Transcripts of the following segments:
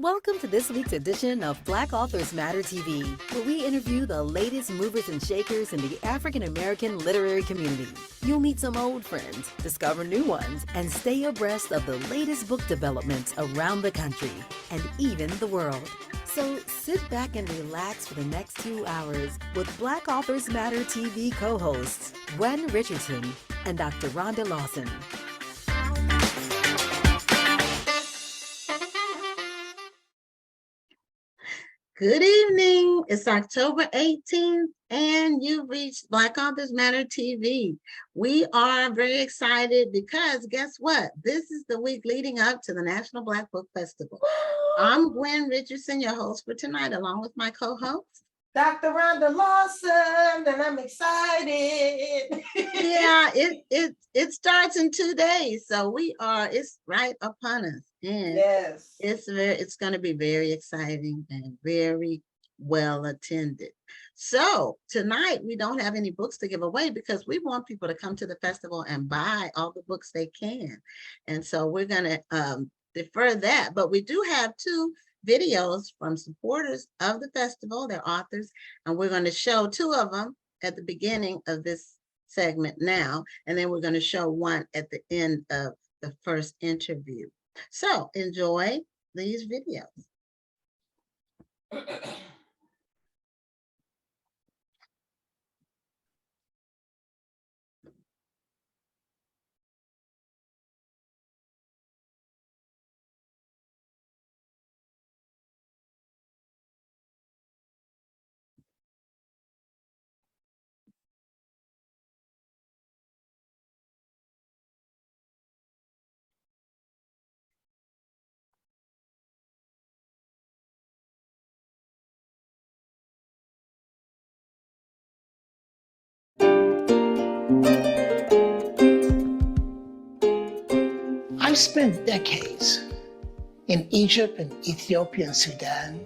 Welcome to this week's edition of Black Authors Matter TV, where we interview the latest movers and shakers in the African American literary community. You'll meet some old friends, discover new ones, and stay abreast of the latest book developments around the country and even the world. So sit back and relax for the next 2 hours with Black Authors Matter TV co-hosts Gwen Richardson and Dr. Rhonda Lawson. Good evening. It's October 18th, and you've reached Black Authors Matter TV. We are very excited because guess what? This is the week leading up to the National Black Book Festival. I'm Gwen Richardson, your host for tonight, along with my co-host, Dr. Rhonda Lawson, and I'm excited. Yeah, it starts in 2 days, so it's right upon us. And yes, it's going to be very exciting and very well attended. So tonight we don't have any books to give away because we want people to come to the festival and buy all the books they can. And so we're going to defer that, but we do have 2 videos from supporters of the festival, their authors, and we're going to show 2 of them at the beginning of this segment now, and then we're going to show one at the end of the first interview. So enjoy these videos. I've spent decades in Egypt and Ethiopia and Sudan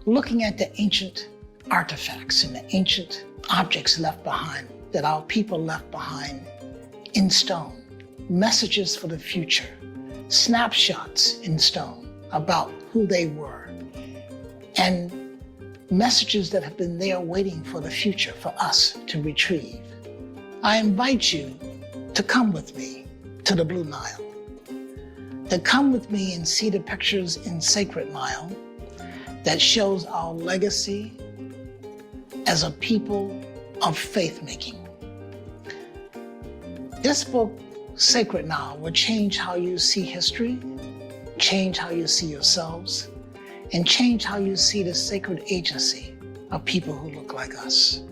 looking at the ancient artifacts and the ancient objects left behind that our people left behind in stone. Messages for the future, snapshots in stone about who they were, and messages that have been there waiting for the future for us to retrieve. I invite you to come with me to the Blue Nile, to come with me and see the pictures in Sacred Nile that shows our legacy as a people of faith-making. This book, Sacred Nile, will change how you see history, change how you see yourselves, and change how you see the sacred agency of people who look like us.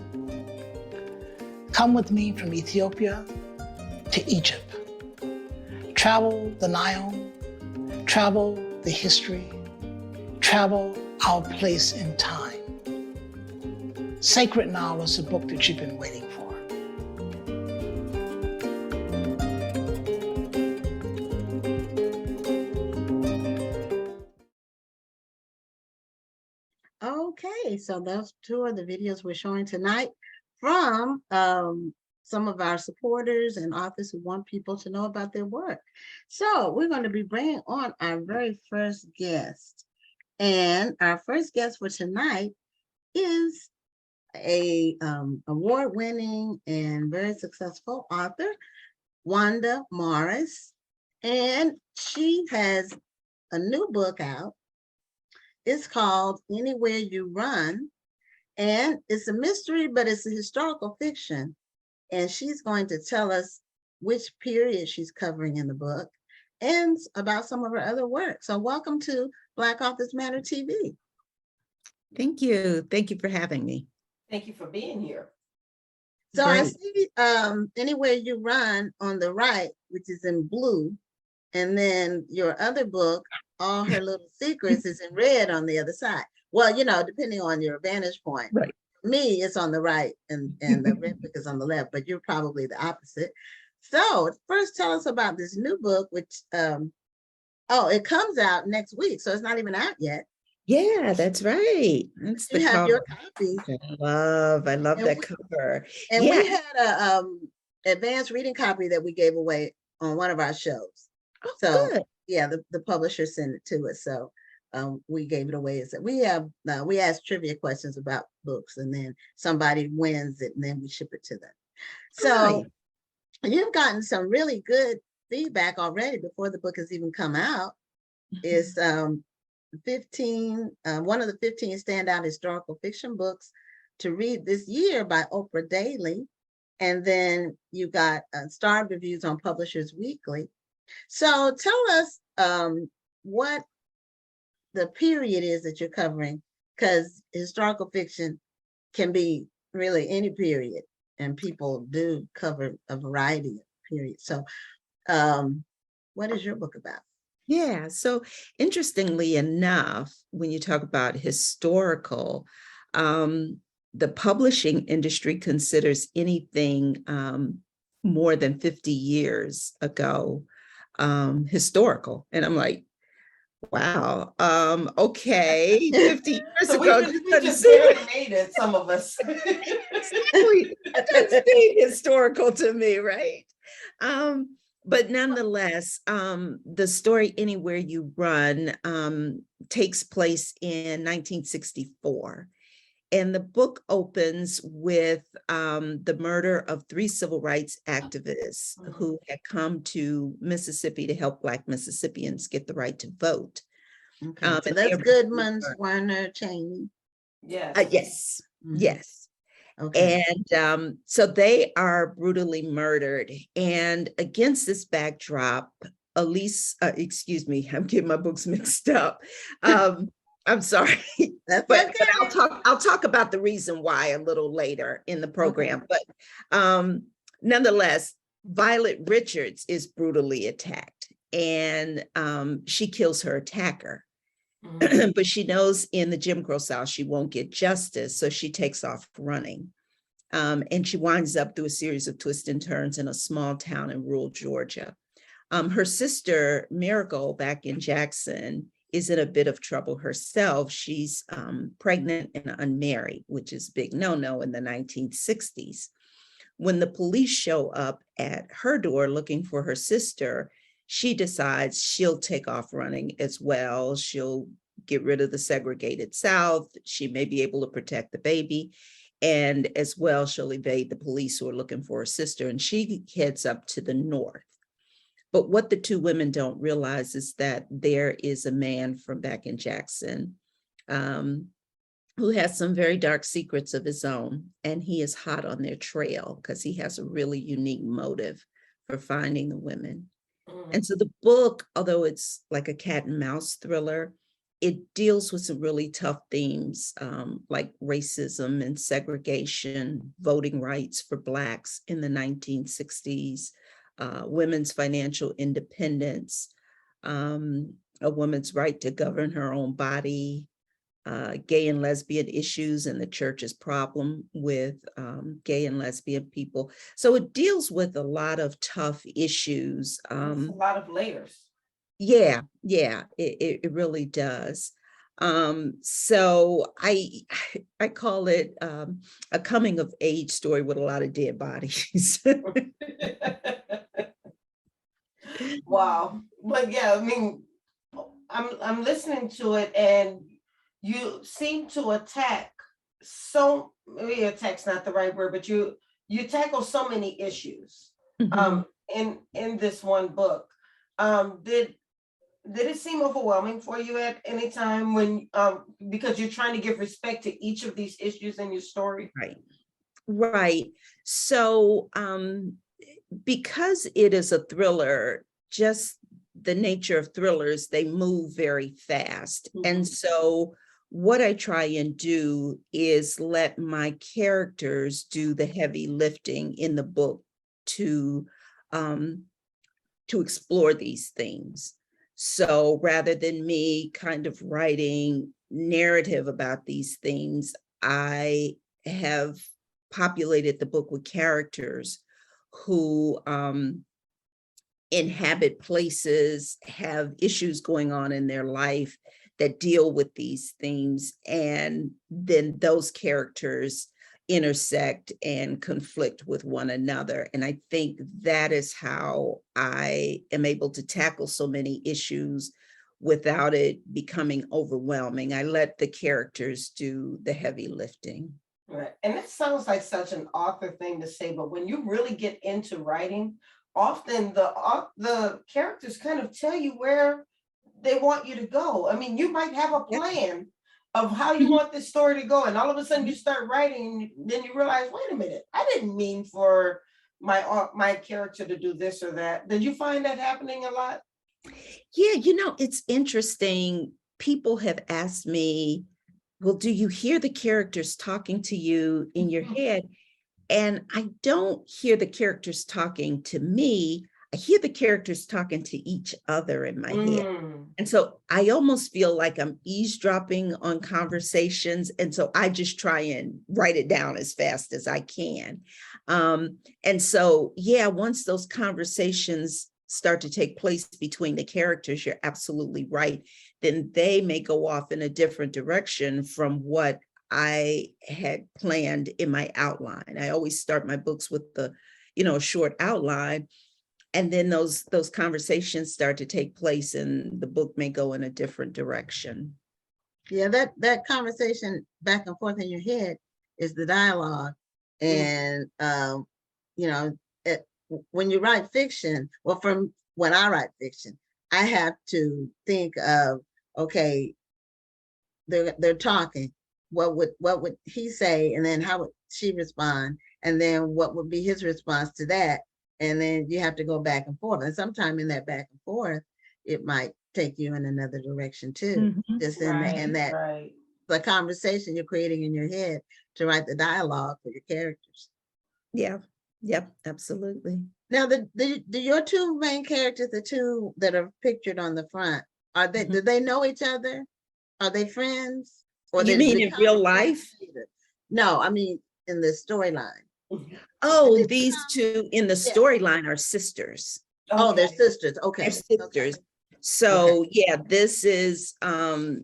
Come with me from Ethiopia to Egypt. Travel the Nile, travel the history, travel our place in time. Sacred Nile is the book that you've been waiting for. Okay, so those 2 are the videos we're showing tonight from some of our supporters and authors who want people to know about their work. So we're going to be bringing on our very first guest. And our first guest for tonight is a award-winning and very successful author, Wanda Morris. And she has a new book out. It's called Anywhere You Run. And it's a mystery, but it's a historical fiction. And she's going to tell us which period she's covering in the book and about some of her other work. So welcome to Black Authors Matter TV. Thank you. Thank you for having me. Thank you for being here. So Great. I see Anywhere You Run on the right, which is in blue. And then your other book, All Her Little Secrets, is in red on the other side. Well, you know, depending on your vantage point. Right. Me, it's on the right and the red book is on the left, but you're probably the opposite. So first tell us about this new book, which, it comes out next week. So it's not even out yet. Yeah, that's right. That's You the have cover. your copy. I love And that we- cover. And Yeah. we had a advanced reading copy that we gave away on one of our shows. Oh, So good. yeah, the publisher sent it to us. So we gave it away. Is that we ask trivia questions about books, and then somebody wins it, and then we ship it to them. So Right. you've gotten some really good feedback already before the book has even come out. It's 15, one of the 15 standout historical fiction books to read this year by Oprah Daily. And then you got starred reviews on Publishers Weekly. So tell us what the period is that you're covering, because historical fiction can be really any period, and people do cover a variety of periods. So what is your book about? Yeah. So interestingly enough, when you talk about historical, the publishing industry considers anything more than 50 years ago historical. And I'm like, wow, okay, 50 years So ago. we just barely made it, some of us. Exactly. That doesn't seem historical to me, right? But nonetheless, the story Anywhere You Run takes place in 1964. And the book opens with the murder of 3 civil rights activists who had come to Mississippi to help Black Mississippians get the right to vote. Okay, so that's Goodman's, Warner, Cheney. Yes. Yes, Mhm. yes. Okay. And so they are brutally murdered. And against this backdrop, excuse me, I'm getting my books mixed up. I'm sorry, That's but okay. I'll talk about the reason why a little later in the program. But nonetheless, Violet Richards is brutally attacked, and she kills her attacker. But she knows in the Jim Crow South she won't get justice, so she takes off running. And she winds up through a series of twists and turns in a small town in rural Georgia. Her sister, Miracle, back in Jackson, is in a bit of trouble herself. She's pregnant and unmarried, which is a big no-no in the 1960s. When the police show up at her door looking for her sister, she decides she'll take off running as well. She'll get rid of the segregated South. She may be able to protect the baby. And as well, she'll evade the police who are looking for her sister. And she heads up to the north. But what the 2 women don't realize is that there is a man from back in Jackson who has some very dark secrets of his own. And he is hot on their trail because he has a really unique motive for finding the women. And so the book, although it's like a cat and mouse thriller, it deals with some really tough themes like racism and segregation, voting rights for Blacks in the 1960s, women's financial independence, a woman's right to govern her own body, gay and lesbian issues and the church's problem with gay and lesbian people. So it deals with a lot of tough issues. A lot of layers. Yeah, it really does. So I call it a coming of age story with a lot of dead bodies. Wow. But yeah, I mean, I'm listening to it, and you seem to attack maybe attack's not the right word, but you tackle so many issues in this one book. Did it seem overwhelming for you at any time when because you're trying to give respect to each of these issues in your story? Right. So because it is a thriller, just the nature of thrillers, they move very fast. And so what I try and do is let my characters do the heavy lifting in the book to explore these themes. So rather than me kind of writing narrative about these themes, I have populated the book with characters who inhabit places, have issues going on in their life that deal with these themes, and then those characters intersect and conflict with one another. And I think that is how I am able to tackle so many issues without it becoming overwhelming. I let the characters do the heavy lifting. Right. And it sounds like such an author thing to say, but when you really get into writing, often the characters kind of tell you where they want you to go. I mean, you might have a plan of how you want this story to go, and all of a sudden you start writing, and then you realize, wait a minute, I didn't mean for my character to do this or that. Did you find that happening a lot? Yeah, it's interesting. People have asked me, well, do you hear the characters talking to you in your head? And I don't hear the characters talking to me. I hear the characters talking to each other in my head. And so I almost feel like I'm eavesdropping on conversations. And so I just try and write it down as fast as I can. And so, yeah, once those conversations start to take place between the characters, you're absolutely right. Then they may go off in a different direction from what I had planned in my outline. I always start my books with the, a short outline. And then those conversations start to take place and the book may go in a different direction. Yeah, that conversation back and forth in your head is the dialogue. And, when you write fiction, well, from when I write fiction, I have to think of, okay, they're talking. What would he say? And then how would she respond? And then what would be his response to that? And then you have to go back and forth. And sometime in that back and forth, it might take you in another direction too. Just in that the conversation you're creating in your head to write the dialogue for your characters. Yeah. Yep, absolutely. Now, your two main characters, the two that are pictured on the front, are they? Do they know each other? Are they friends? Or you mean in real life? No, I mean in the storyline. Oh, these two in the storyline are sisters. Oh, they're sisters. Okay, they're sisters. Okay. So yeah, this is Violet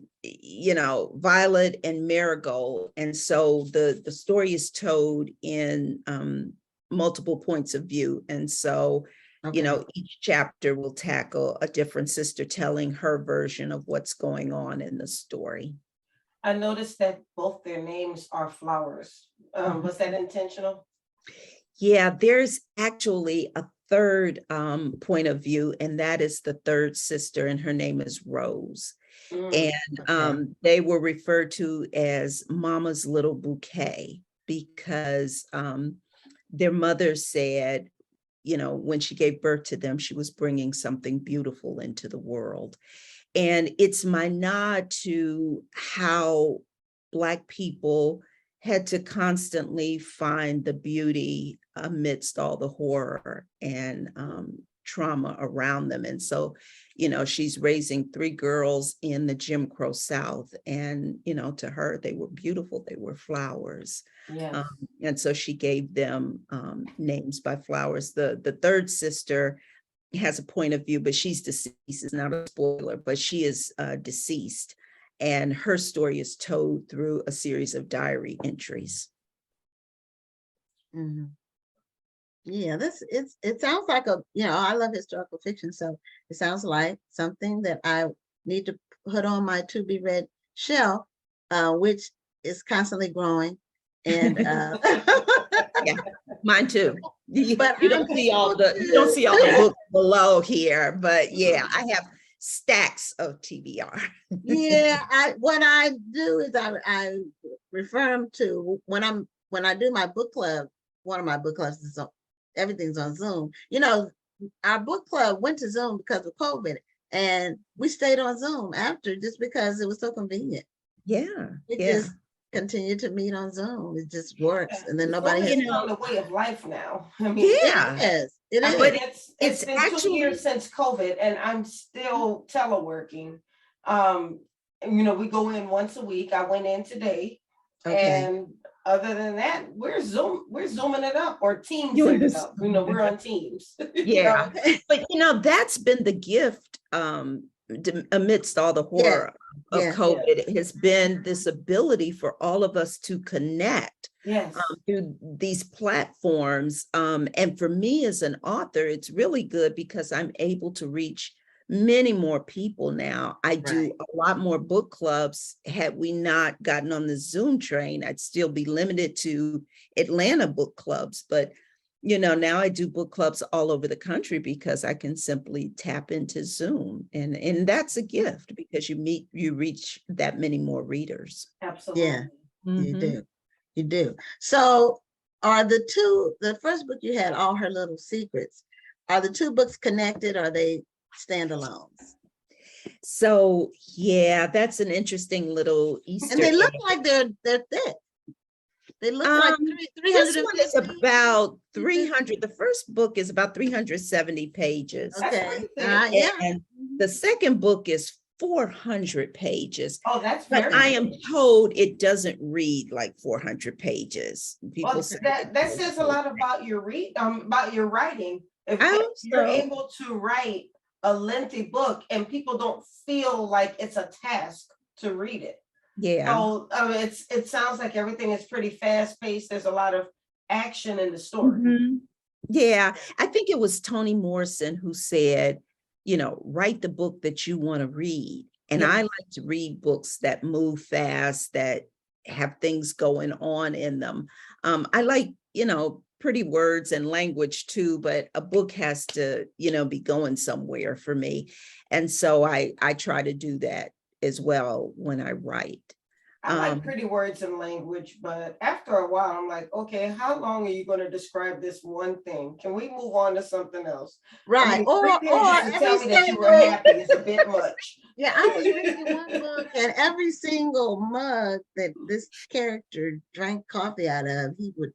and Marigold, and so the story is told in multiple points of view. And so, each chapter will tackle a different sister telling her version of what's going on in the story. I noticed that both their names are flowers. Was that intentional? Yeah, there's actually a third point of view, and that is the third sister, and her name is Rose. And they were referred to as Mama's Little Bouquet because their mother said, when she gave birth to them, she was bringing something beautiful into the world. And it's my nod to how Black people had to constantly find the beauty amidst all the horror and trauma around them. And so, she's raising 3 girls in the Jim Crow South. And, to her, they were beautiful. They were flowers. Yes. And so she gave them names by flowers. The third sister has a point of view, but she's deceased. It's not a spoiler, but she is deceased. And her story is told through a series of diary entries. Yeah, it sounds like I love historical fiction, so it sounds like something that I need to put on my to be read shelf, which is constantly growing. And yeah, mine too. But you don't see all the books below here, but yeah, I have stacks of TBR. Yeah, what I do is I refer them to when I do my book club. One of my book clubs is everything's on Zoom. Our book club went to Zoom because of COVID, and we stayed on Zoom after just because it was so convenient. Yeah, it just continued to meet on Zoom. It just works, and then nobody has the way of life now. I mean, it is. But it's been actually 2 years since COVID, and I'm still teleworking. We go in once a week. I went in today, and other than that, we're zooming it up or Teamsing it up. We're on Teams. Yeah, but that's been the gift amidst all the horror of COVID has been this ability for all of us to connect through these platforms. And for me as an author, it's really good because I'm able to reach many more people now. I do Right. a lot more book clubs. Had we not gotten on the Zoom train, I'd still be limited to Atlanta book clubs. But, you know, now I do book clubs all over the country because I can simply tap into Zoom. And that's a gift because you reach that many more readers. Absolutely. Yeah, you Mhm. do. You do. So are the first book you had, All Her Little Secrets, are the two books connected? Or are they standalones? So yeah, that's an interesting little Easter And they look egg. like they're thick. They look like Um, this one is 350. about 300. The first book is about 370 pages. That's Okay. pretty thick. Yeah. And the second book is 400 pages. Oh, that's But very I am thick. told it doesn't read like 400 pages. People Well, say that says a lot about your about your writing. I If hope you're so. able to write a lengthy book and people don't feel like it's a task to read it. Yeah. So it sounds like everything is pretty fast paced. There's a lot of action in the story. Mhm. Yeah, I think it was Toni Morrison who said, you know, write the book that you want to read. And Yeah. I like to read books that move fast, that have things going on in them. I like, you know, pretty words and language too, but a book has to, you know, be going somewhere for me. And so I try to do that as well when I write. I like pretty words and language, but after a while, I'm like, okay, how long are you going to describe this one thing? Can we move on to something else? Right. Or to every tell me that you were single, happy is a bit much. yeah, I was reading one book, and every single mug that this character drank coffee out of, he would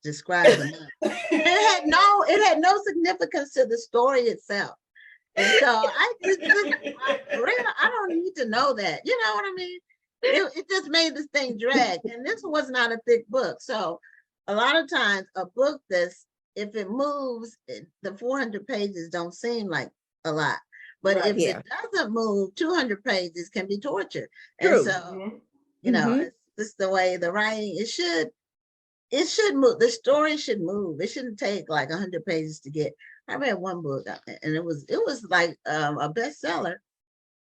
describe the mug. It had no significance to the story itself. And so I don't need to know that. You know what I mean? It just made this thing drag. And this was not a thick book. So a lot of times a book if it moves, the 400 pages don't seem like a lot. But Right. if Yeah. it doesn't move, 200 pages can be torture. True. And so, Mhm. you know, Mhm. it's just the way the writing, it should move. The story should move. It shouldn't take like 100 pages to get. I read one book and it was like a bestseller.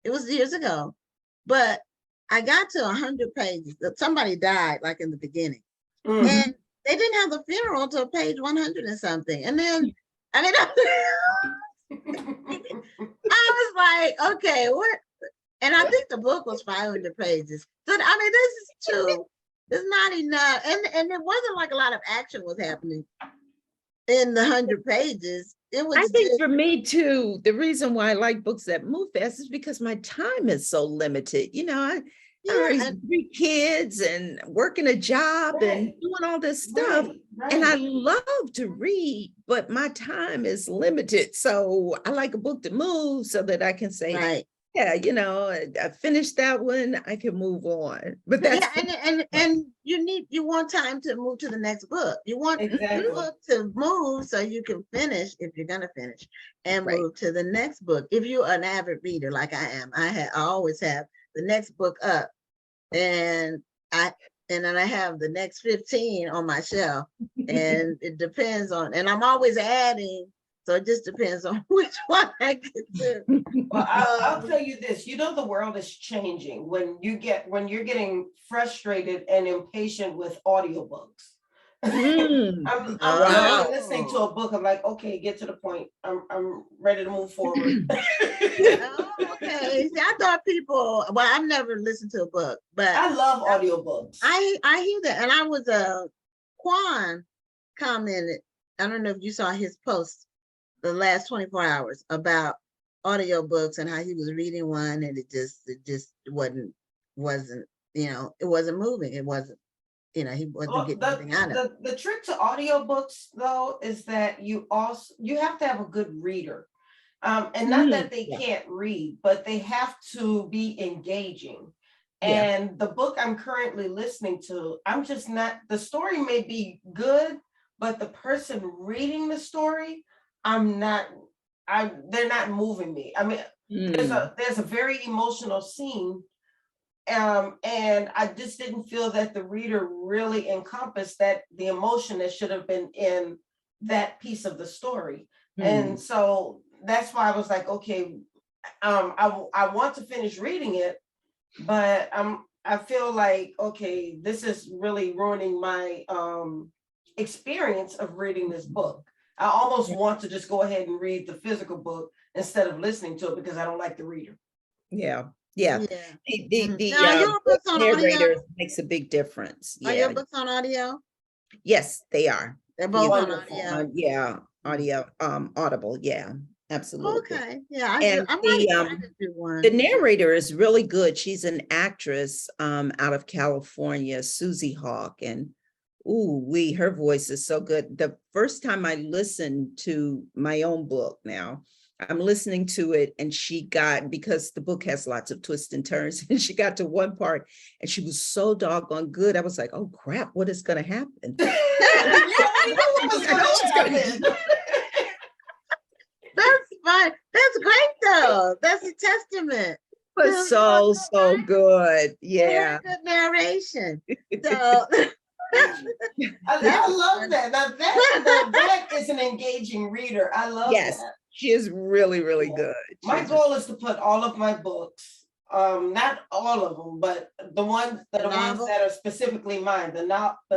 It was years ago, but I got to 100 pages. Somebody died like in the beginning, Mm. and they didn't have the funeral till page 100 and something. And then, I mean, I was like, okay, what? And I think the book was 500 pages. So I mean, this is too. It's not enough, and it wasn't like a lot of action was happening in the 100 pages. It was I think just, for me too, the reason why I like books that move fast is because my time is so limited. You know, I yeah, raised and 3 kids and working a job and Right. doing all this stuff. Right. And I love to read, but my time is limited. So I like a book to move so that I can say, right. yeah, you know, I finished that one, I can move on. But that's Yeah, and you want time to move to the next book. You want the Exactly. book to move so you can finish if you're gonna finish and right. move to the next book. If you're an avid reader like I am, I always have the next book up, and then I have the next 15 on my shelf, and it depends on, and I'm always adding. So it just depends on which one I get to. Well, I'll tell you this, you know, the world is changing when you're getting frustrated and impatient with audiobooks. Mm. I'm Wow. literally listening to a book. I'm like, okay, get to the point. I'm ready to move forward. Oh, okay. See, I thought people, well, I've never listened to a book, but I love audiobooks. I hear that. And I was Quan commented, I don't know if you saw his post the last 24 hours about audiobooks and how he was reading one and it just wasn't, you know, it wasn't moving. It wasn't, you know, he wasn't Well, getting anything out of it. the trick to audiobooks though is that you have to have a good reader. And not that they Yeah. can't read, but they have to be engaging. Yeah. And the book I'm currently listening to, I'm just not, the story may be good, but the person reading the story, they're not moving me. I mean, Mm. there's a very emotional scene. And I just didn't feel that the reader really encompassed the emotion that should have been in that piece of the story. Mm. And so that's why I was like, okay, I want to finish reading it, but I feel like, okay, this is really ruining my experience of reading this book. I almost want to just go ahead and read the physical book instead of listening to it because I don't like the reader. Yeah, yeah. Yeah. The Now, are your books on audio? narrator makes a big difference. Are your Yeah. books on audio? Yes, they are. They're both on Wonderful. audio. Yeah, audio, Audible. Yeah, absolutely. Okay. Yeah, And I might try to do the one. narrator is really good. She's an actress out of California, Susie Hawk, and her voice is so good. The first time I listened to my own book, now I'm listening to it, and because the book has lots of twists and turns, and she got to one part and she was so doggone good. I was like, oh crap, what is going to happen? That's fine. That's great though. That's a testament. But so good. Yeah. Very good narration. So I love that. Now that is an engaging reader. I love Yes, that. she is really, really good. My goal is to put all of my books, not all of them, but the ones that are specifically mine, the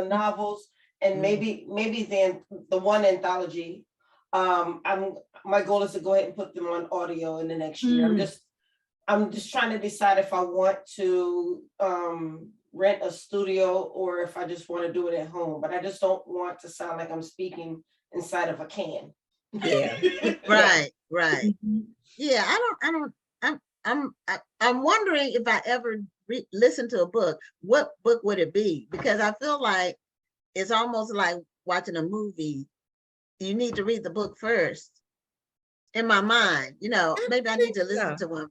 novels, and maybe the one anthology. My goal is to go ahead and put them on audio in the next year. I'm just trying to decide if I want to rent a studio or if I just want to do it at home. But I just don't want to sound like I'm speaking inside of a can. Yeah. right. Yeah, I'm wondering if I ever listen to a book, what book would it be? Because I feel like it's almost like watching a movie. You need to read the book first. In my mind, maybe I need to listen to one.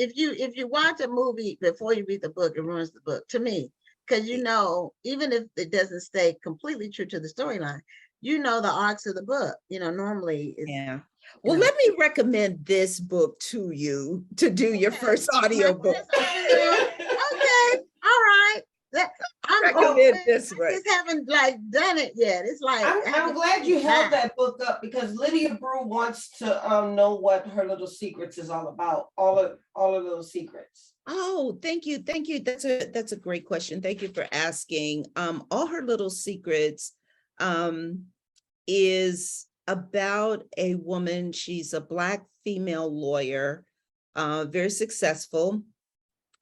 If you watch a movie before you read the book, it ruins the book to me. Because even if it doesn't stay completely true to the storyline, the arcs of the book. Normally. Yeah. Well, let me recommend this book to you to do your first audio book. Okay, all right. I just haven't done it yet. It's like I'm glad you held that book up because Lydia Brew wants to know what Her Little Secrets is all about. All of those secrets. Oh, thank you. That's a great question. Thank you for asking. All Her Little Secrets is about a woman. She's a Black female lawyer, very successful.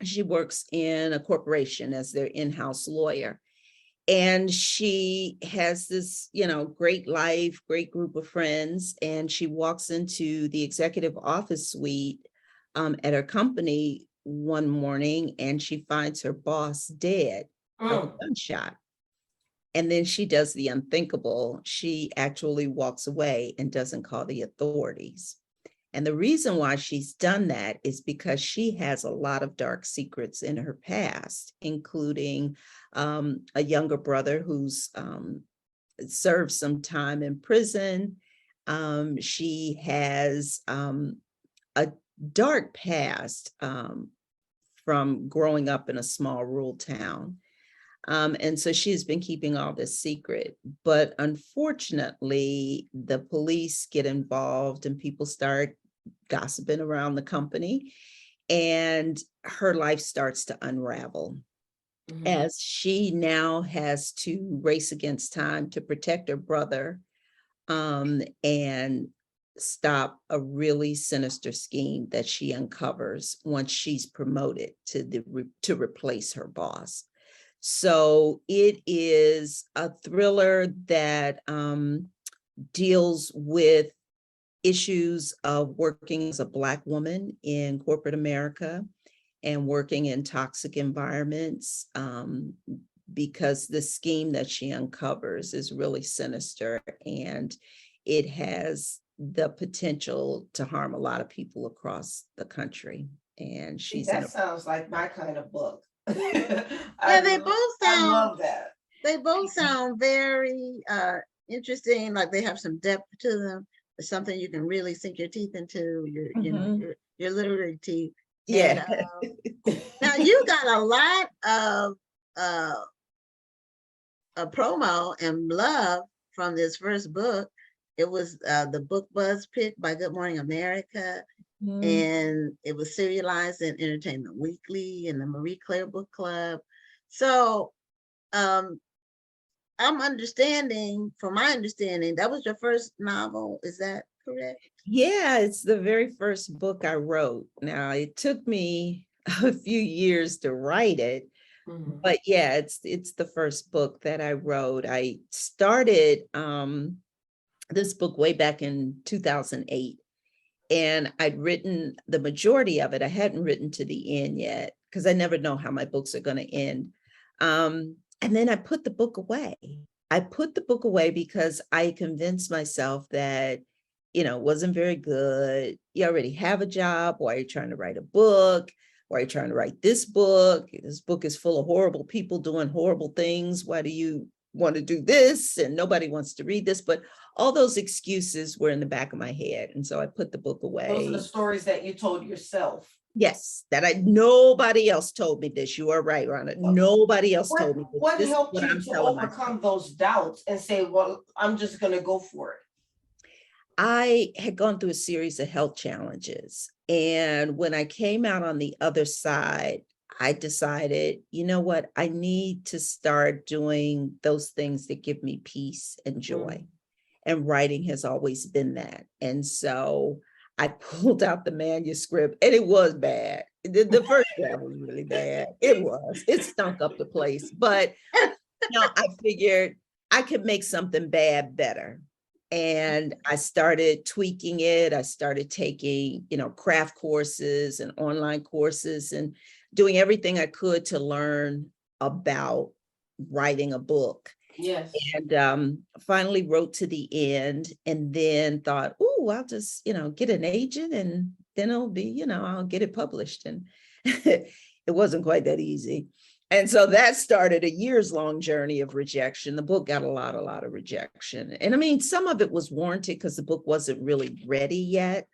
She works in a corporation as their in-house lawyer. And she has this, great life, great group of friends. And she walks into the executive office suite at her company one morning, and she finds her boss dead of a gunshot. And then she does the unthinkable. She actually walks away and doesn't call the authorities. And the reason why she's done that is because she has a lot of dark secrets in her past, including a younger brother who's served some time in prison. She has a dark past from growing up in a small rural town. And so she's been keeping all this secret, but unfortunately, the police get involved and people start gossiping around the company, and her life starts to unravel as she now has to race against time to protect her brother and stop a really sinister scheme that she uncovers once she's promoted to replace her boss. So it is a thriller that deals with issues of working as a Black woman in corporate America and working in toxic environments, because the scheme that she uncovers is really sinister and it has the potential to harm a lot of people across the country. And that sounds like my kind of book. Yeah, they both sound. I love that. They both sound very interesting. Like they have some depth to them. It's something you can really sink your teeth into. Your literary teeth. Yeah. And, now you got a lot of a promo and love from this first book. It was the Book Buzz pick by Good Morning America. and it was serialized in Entertainment Weekly and the Marie Claire Book Club. So I'm understanding, from my understanding, that was your first novel. Is that correct? Yeah, it's the very first book I wrote. Now, it took me a few years to write it, but yeah, it's the first book that I wrote. I started this book way back in 2008, and I'd written the majority of it. I hadn't written to the end yet because I never know how my books are going to end. And then I put the book away. I put the book away because I convinced myself that, it wasn't very good. You already have a job. Why are you trying to write a book? Why are you trying to write this book? This book is full of horrible people doing horrible things. Why do you want to do this? And nobody wants to read this. But all those excuses were in the back of my head. And so I put the book away. Those are the stories that you told yourself. Yes, nobody else told me this. You are right, Rhonda. Nobody else told me this. What This is helped what you I'm to telling overcome myself. those doubts and say, well, I'm just going to go for it? I had gone through a series of health challenges. And when I came out on the other side, I decided, you know what? I need to start doing those things that give me peace and joy. And writing has always been that. And so I pulled out the manuscript, and it was bad. The first draft was really bad. It stunk up the place. But I figured I could make something bad better. And I started tweaking it. I started taking, craft courses and online courses and doing everything I could to learn about writing a book. Yes. And finally wrote to the end, and then thought, oh, I'll just, get an agent, and then it'll be, I'll get it published. And it wasn't quite that easy. And so that started a years-long journey of rejection. The book got a lot of rejection. And I mean, some of it was warranted because the book wasn't really ready yet.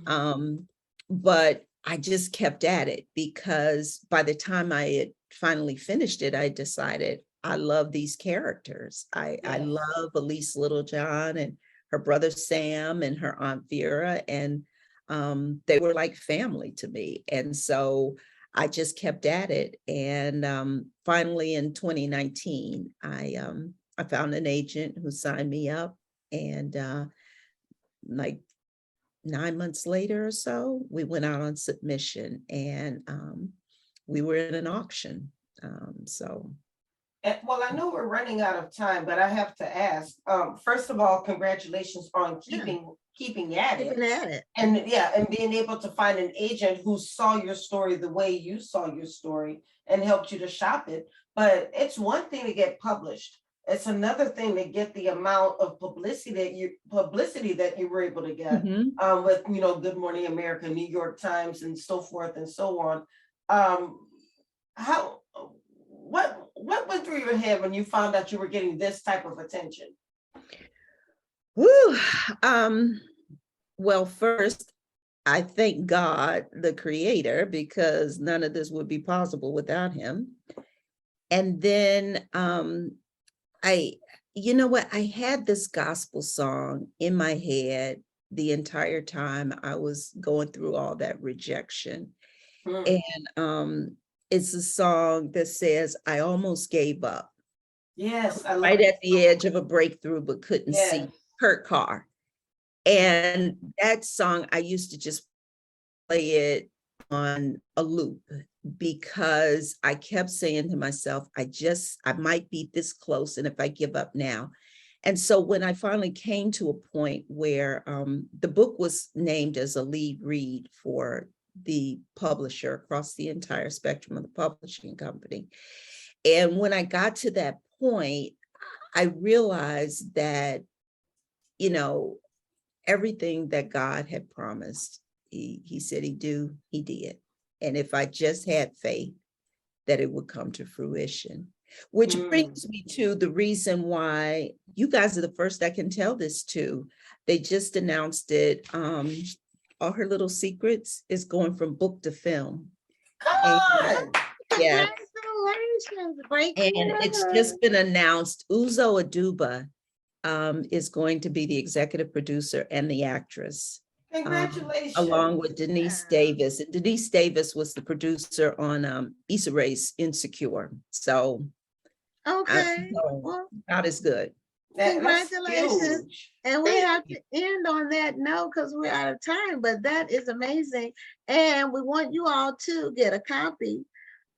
But I just kept at it, because by the time I had finally finished it, I decided I love these characters. I love Elise Littlejohn and her brother Sam and her aunt Vera, and they were like family to me. And so I just kept at it. And finally in 2019, I found an agent who signed me up, and like 9 months later or so, we went out on submission, and we were in an auction. Well, I know we're running out of time, but I have to ask, first of all, congratulations on keeping at it. And being able to find an agent who saw your story the way you saw your story and helped you to shop it. But it's one thing to get published. It's another thing to get the amount of publicity that you were able to get with, Good Morning America, New York Times, and so forth and so on. What went through your head when you found out you were getting this type of attention? Well, first, I thank God, the creator, because none of this would be possible without him. And then I had this gospel song in my head the entire time I was going through all that rejection. And it's a song that says, I almost gave up. Yes, I love right it. At the edge of a breakthrough, but couldn't see. Kurt Carr. And that song, I used to just play it on a loop, because I kept saying to myself, I might be this close, and if I give up now. And so when I finally came to a point where the book was named as a lead read for the publisher across the entire spectrum of the publishing company. And when I got to that point, I realized that, everything that God had promised, he said he'd do, he did. And if I just had faith, that it would come to fruition. Which brings me to the reason why you guys are the first I can tell this to. They just announced it. All Her Little Secrets is going from book to film. Come on! Yeah. Congratulations. Great. And it's just been announced. Uzo Aduba is going to be the executive producer and the actress. Congratulations. along with Denise Davis. And Denise Davis was the producer on Issa Rae's Insecure. So Okay, no, well, God is good. That's congratulations. huge. And we Thank have to end on that note because we're out of time, but that is amazing. And we want you all to get a copy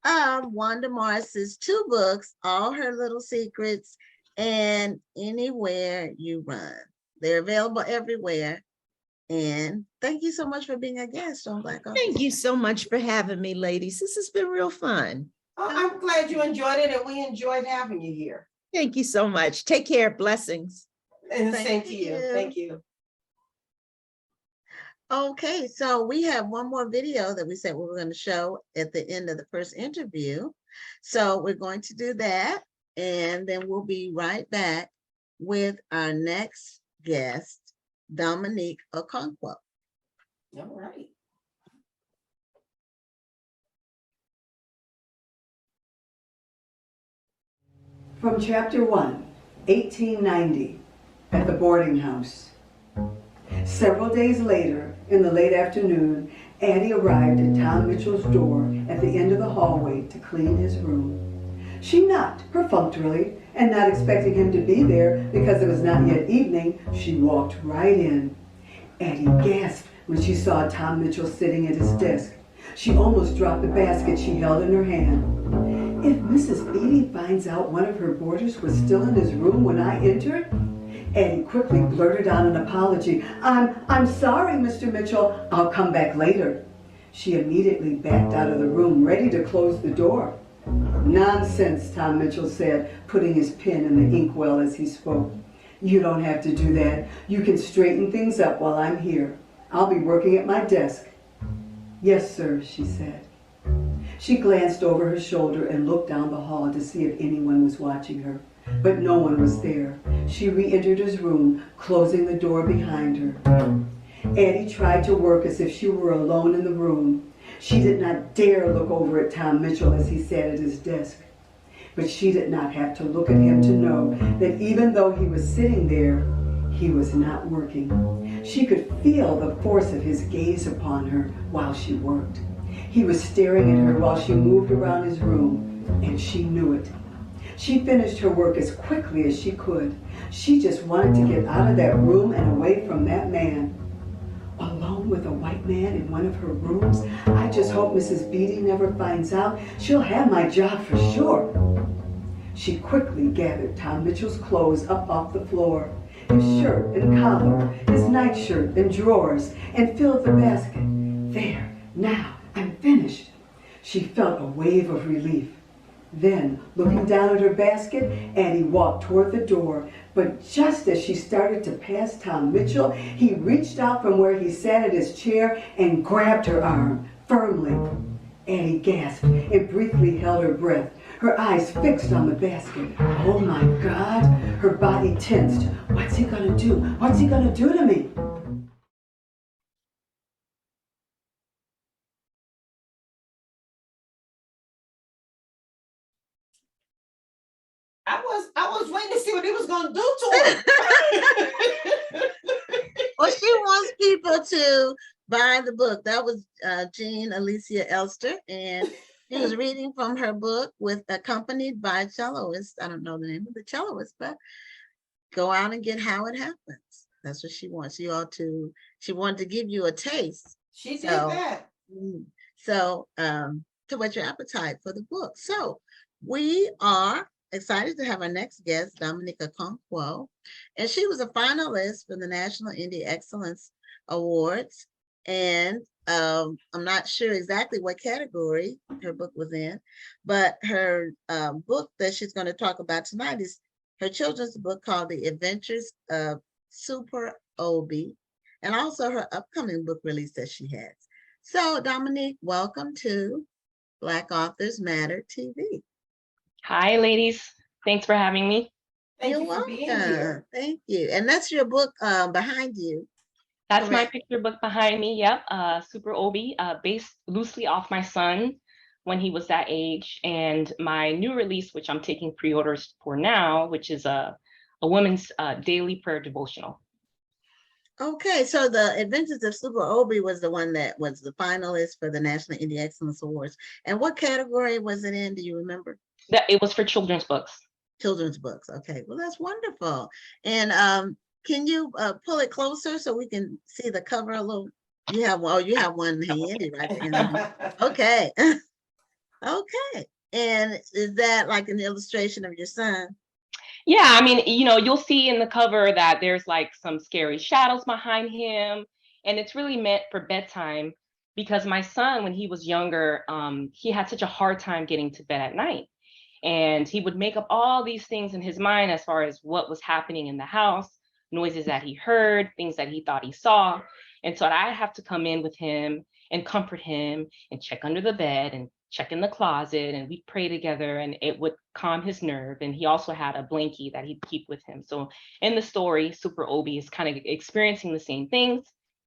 of Wanda Morris's 2 books, All Her Little Secrets and Anywhere You Run. They're available everywhere. And thank you so much for being a guest on Black Authors. Thank you so much for having me, ladies. This has been real fun. Oh, I'm glad you enjoyed it, and we enjoyed having you here. Thank you so much. Take care. Blessings. And the Thank same to you. you. Thank you. Okay, so we have one more video that we said we were going to show at the end of the first interview. So we're going to do that, and then we'll be right back with our next guest, Dominique Okonkwo. All right. From Chapter 1, 1890, at the boarding house. Several days later, in the late afternoon, Addie arrived at Tom Mitchell's door at the end of the hallway to clean his room. She knocked perfunctorily, and not expecting him to be there because it was not yet evening, she walked right in. Addie gasped when she saw Tom Mitchell sitting at his desk. She almost dropped the basket she held in her hand. If Mrs. Beatty finds out one of her boarders was still in his room when I entered, Addie quickly blurted out an apology. I'm sorry, Mr. Mitchell. I'll come back later. She immediately backed out of the room, ready to close the door. Nonsense, Tom Mitchell said, putting his pen in the inkwell as he spoke. You don't have to do that. You can straighten things up while I'm here. I'll be working at my desk. Yes, sir, she said. She glanced over her shoulder and looked down the hall to see if anyone was watching her, but no one was there. She re-entered his room, closing the door behind her. Addie tried to work as if she were alone in the room. She did not dare look over at Tom Mitchell as he sat at his desk. But she did not have to look at him to know that even though he was sitting there, he was not working. She could feel the force of his gaze upon her while she worked. He was staring at her while she moved around his room, and she knew it. She finished her work as quickly as she could. She just wanted to get out of that room and away from that man. Alone with a white man in one of her rooms? I just hope Mrs. Beatty never finds out. She'll have my job for sure. She quickly gathered Tom Mitchell's clothes up off the floor, his shirt and collar, his nightshirt and drawers, and filled the basket. There, now, I'm finished. She felt a wave of relief. Then, looking down at her basket, Addie walked toward the door. But just as she started to pass Tom Mitchell, he reached out from where he sat at his chair and grabbed her arm firmly. Addie gasped and briefly held her breath, her eyes fixed on the basket. Oh my God, her body tensed. What's he gonna do? What's he gonna do to me? I was waiting to see what he was gonna do to him. Well, she wants people to buy the book. That was Jean Alicia Elster, and she was reading from her book accompanied by a celloist. I don't know the name of the celloist, but go out and get How It Happens. That's what she wants you all to. She wanted to give you a taste. She did that. So to whet your appetite for the book. So we are excited to have our next guest, Dominique Okonkwo, and she was a finalist for the National Indie Excellence Awards. And I'm not sure exactly what category her book was in, but her book that she's going to talk about tonight is her children's book called The Adventures of Super Obi, and also her upcoming book release that she has. So Dominique, welcome to Black Authors Matter TV. Hi, ladies. Thanks for having me. Thank You're you for being welcome. here. Thank you. And that's your book behind you. That's my Correct. picture book behind me. Yep. Super Obi, based loosely off my son when he was that age. And my new release, which I'm taking pre-orders for now, which is a woman's daily prayer devotional. Okay, so the Adventures of Super Obi was the one that was the finalist for the National Indie Excellence Awards. And what category was it in? Do you remember? That it was for children's books. Children's books. Okay, well, that's wonderful. And can you pull it closer so we can see the cover a little? You have one, oh, you have one handy right there. Okay. Okay. And is that like an illustration of your son? Yeah, I mean, you'll see in the cover that there's like some scary shadows behind him, and it's really meant for bedtime because my son, when he was younger, he had such a hard time getting to bed at night. And he would make up all these things in his mind as far as what was happening in the house, noises that he heard, things that he thought he saw. And so I have to come in with him and comfort him and check under the bed and check in the closet, and we'd pray together, and it would calm his nerve. And he also had a blankie that he'd keep with him. So in the story, Super Obi is kind of experiencing the same things.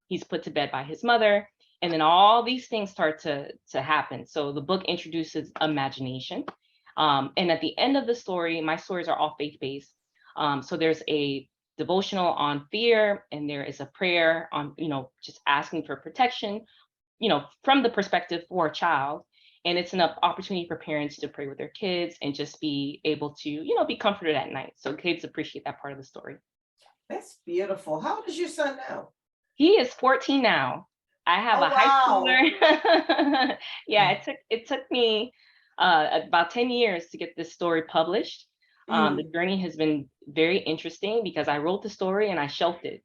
He's put to bed by his mother, and then all these things start to happen. So the book introduces imagination. And at the end of the story, my stories are all faith-based. So there's a devotional on fear, and there is a prayer on, just asking for protection, from the perspective for a child. And it's an opportunity for parents to pray with their kids and just be able to, be comforted at night. So kids appreciate that part of the story. That's beautiful. How old is your son now? He is 14 now. I have a high schooler. Yeah, it took me about 10 years to get this story published. The journey has been very interesting because I wrote the story and I shelved it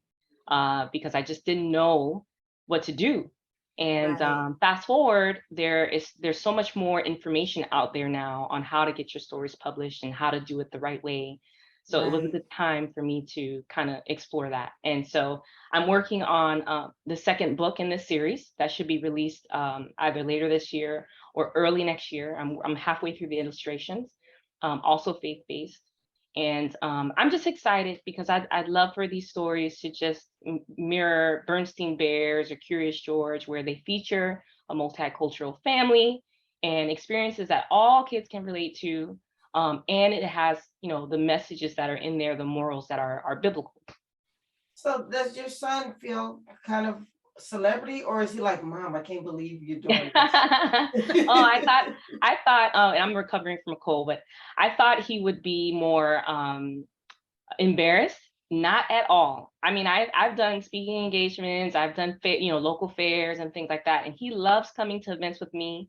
because I just didn't know what to do. And fast forward, there's so much more information out there now on how to get your stories published and how to do it the right way. So it was a good time for me to kind of explore that. And so I'm working on the second book in this series that should be released either later this year or early next year. I'm halfway through the illustrations, also faith-based. And I'm just excited because I'd love for these stories to just mirror Bernstein Bears or Curious George, where they feature a multicultural family and experiences that all kids can relate to. And it has, the messages that are in there, the morals that are biblical. So does your son feel kind of celebrity, or is he like, Mom, I can't believe you're doing this? I thought, and I'm recovering from a cold, but I thought he would be more embarrassed. Not at all. I mean, I've done speaking engagements, I've done local fairs and things like that, and he loves coming to events with me.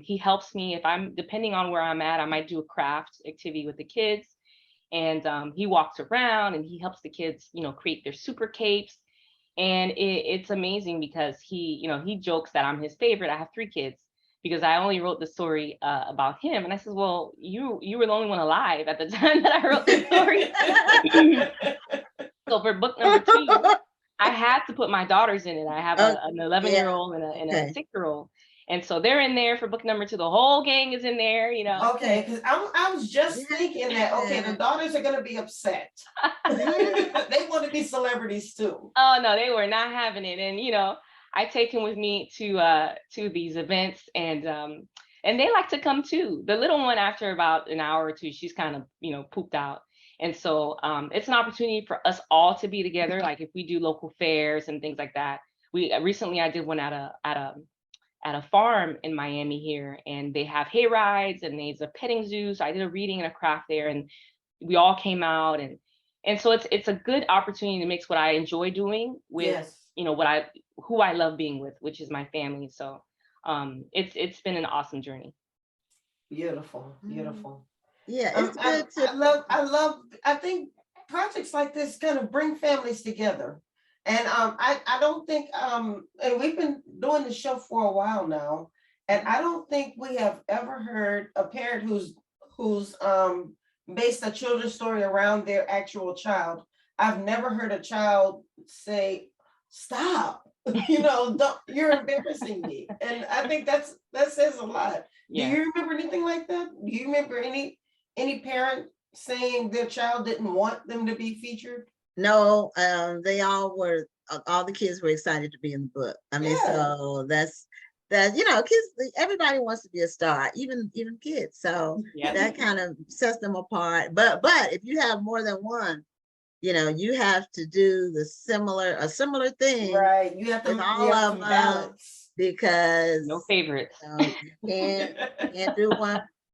He helps me if I'm, depending on where I'm at, I might do a craft activity with the kids, and he walks around and he helps the kids, create their super capes. And it's amazing because he jokes that I'm his favorite. I have 3 kids because I only wrote the story about him. And I said, well, you were the only one alive at the time that I wrote the story. So for book number 2, I had to put my daughters in it. I have an 11-year-old and a 6-year-old. And so they're in there for book number 2. The whole gang is in there, Okay, because I was just thinking that, okay, the daughters are going to be upset. They want to be celebrities too. Oh, no, they were not having it. And, I take him with me to these events, and they like to come too. The little one, after about an hour or 2, she's kind of, pooped out. And so it's an opportunity for us all to be together. Like if we do local fairs and things like that. Recently I did one at a farm in Miami here, and they have hay rides and there's a petting zoo. So I did a reading and a craft there, and we all came out, and so it's a good opportunity to mix what I enjoy doing with who I love being with, which is my family. So it's been an awesome journey. Beautiful. Yeah, it's good to I think projects like this kind of bring families together. And I don't think and we've been doing the show for a while now, and I don't think we have ever heard a parent who's based a children's story around their actual child. I've never heard a child say, "Stop, you're embarrassing me." And I think that says a lot. Yeah. Do you remember anything like that? Do you remember any parent saying their child didn't want them to be featured? No, they all were, all the kids were excited to be in the book. I mean, so that's kids, everybody wants to be a star, even kids. So that kind of sets them apart. But if you have more than one, you have to do a similar thing Right. You have to, with all you have of to them balance. because No favorites. you can't do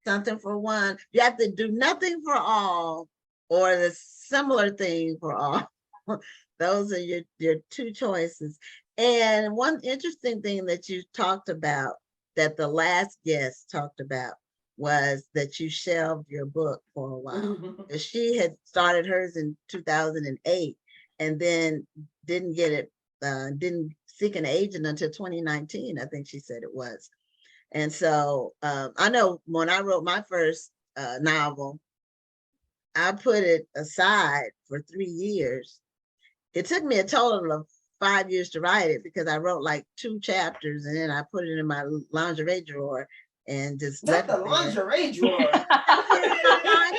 something for one. You have to do nothing for all or the similar thing for all. Those are your two choices. And one interesting thing that you talked about, that the last guest talked about, was that you shelved your book for a while. She had started hers in 2008 and then didn't get it, didn't seek an agent until 2019, I think she said it was. And so I know when I wrote my first novel, I put it aside for 3 years. It took me a total of 5 years to write it because I wrote like 2 chapters and then I put it in my lingerie drawer and just Not left the it there. lingerie drawer.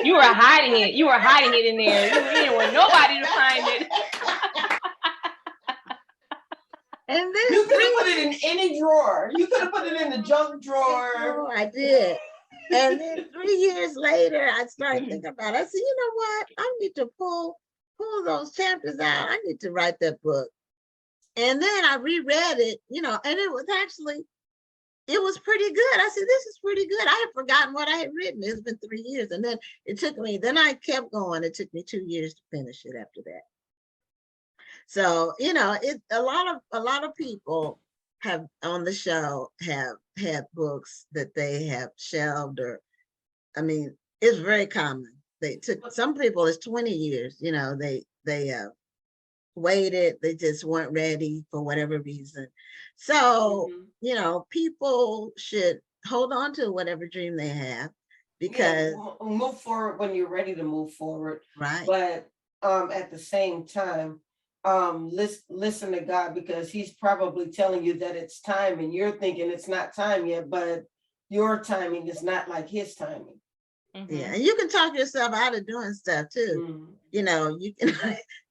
You were hiding it. You were hiding it in there. You didn't want nobody to find it. And then You could have put it in any drawer. You could have put it in the junk drawer. I did. And then 3 years later, I started thinking about it. I said, you know what? I need to pull those chapters out. I need to write that book. And then I reread it, and it was pretty good. I said, this is pretty good. I had forgotten what I had written. It's been 3 years. And then then I kept going. It took me 2 years to finish it after that. So, a lot of people have on the show have had books that they have shelved, or, I mean, it's very common. They took, some people it's 20 years, they waited, they just weren't ready for whatever reason. So, people should hold on to whatever dream they have, because move forward when you're ready to move forward. right. But at the same time, listen to God, because he's probably telling you that it's time and you're thinking it's not time yet, but your timing is not like his timing. Yeah, and you can talk yourself out of doing stuff too. You can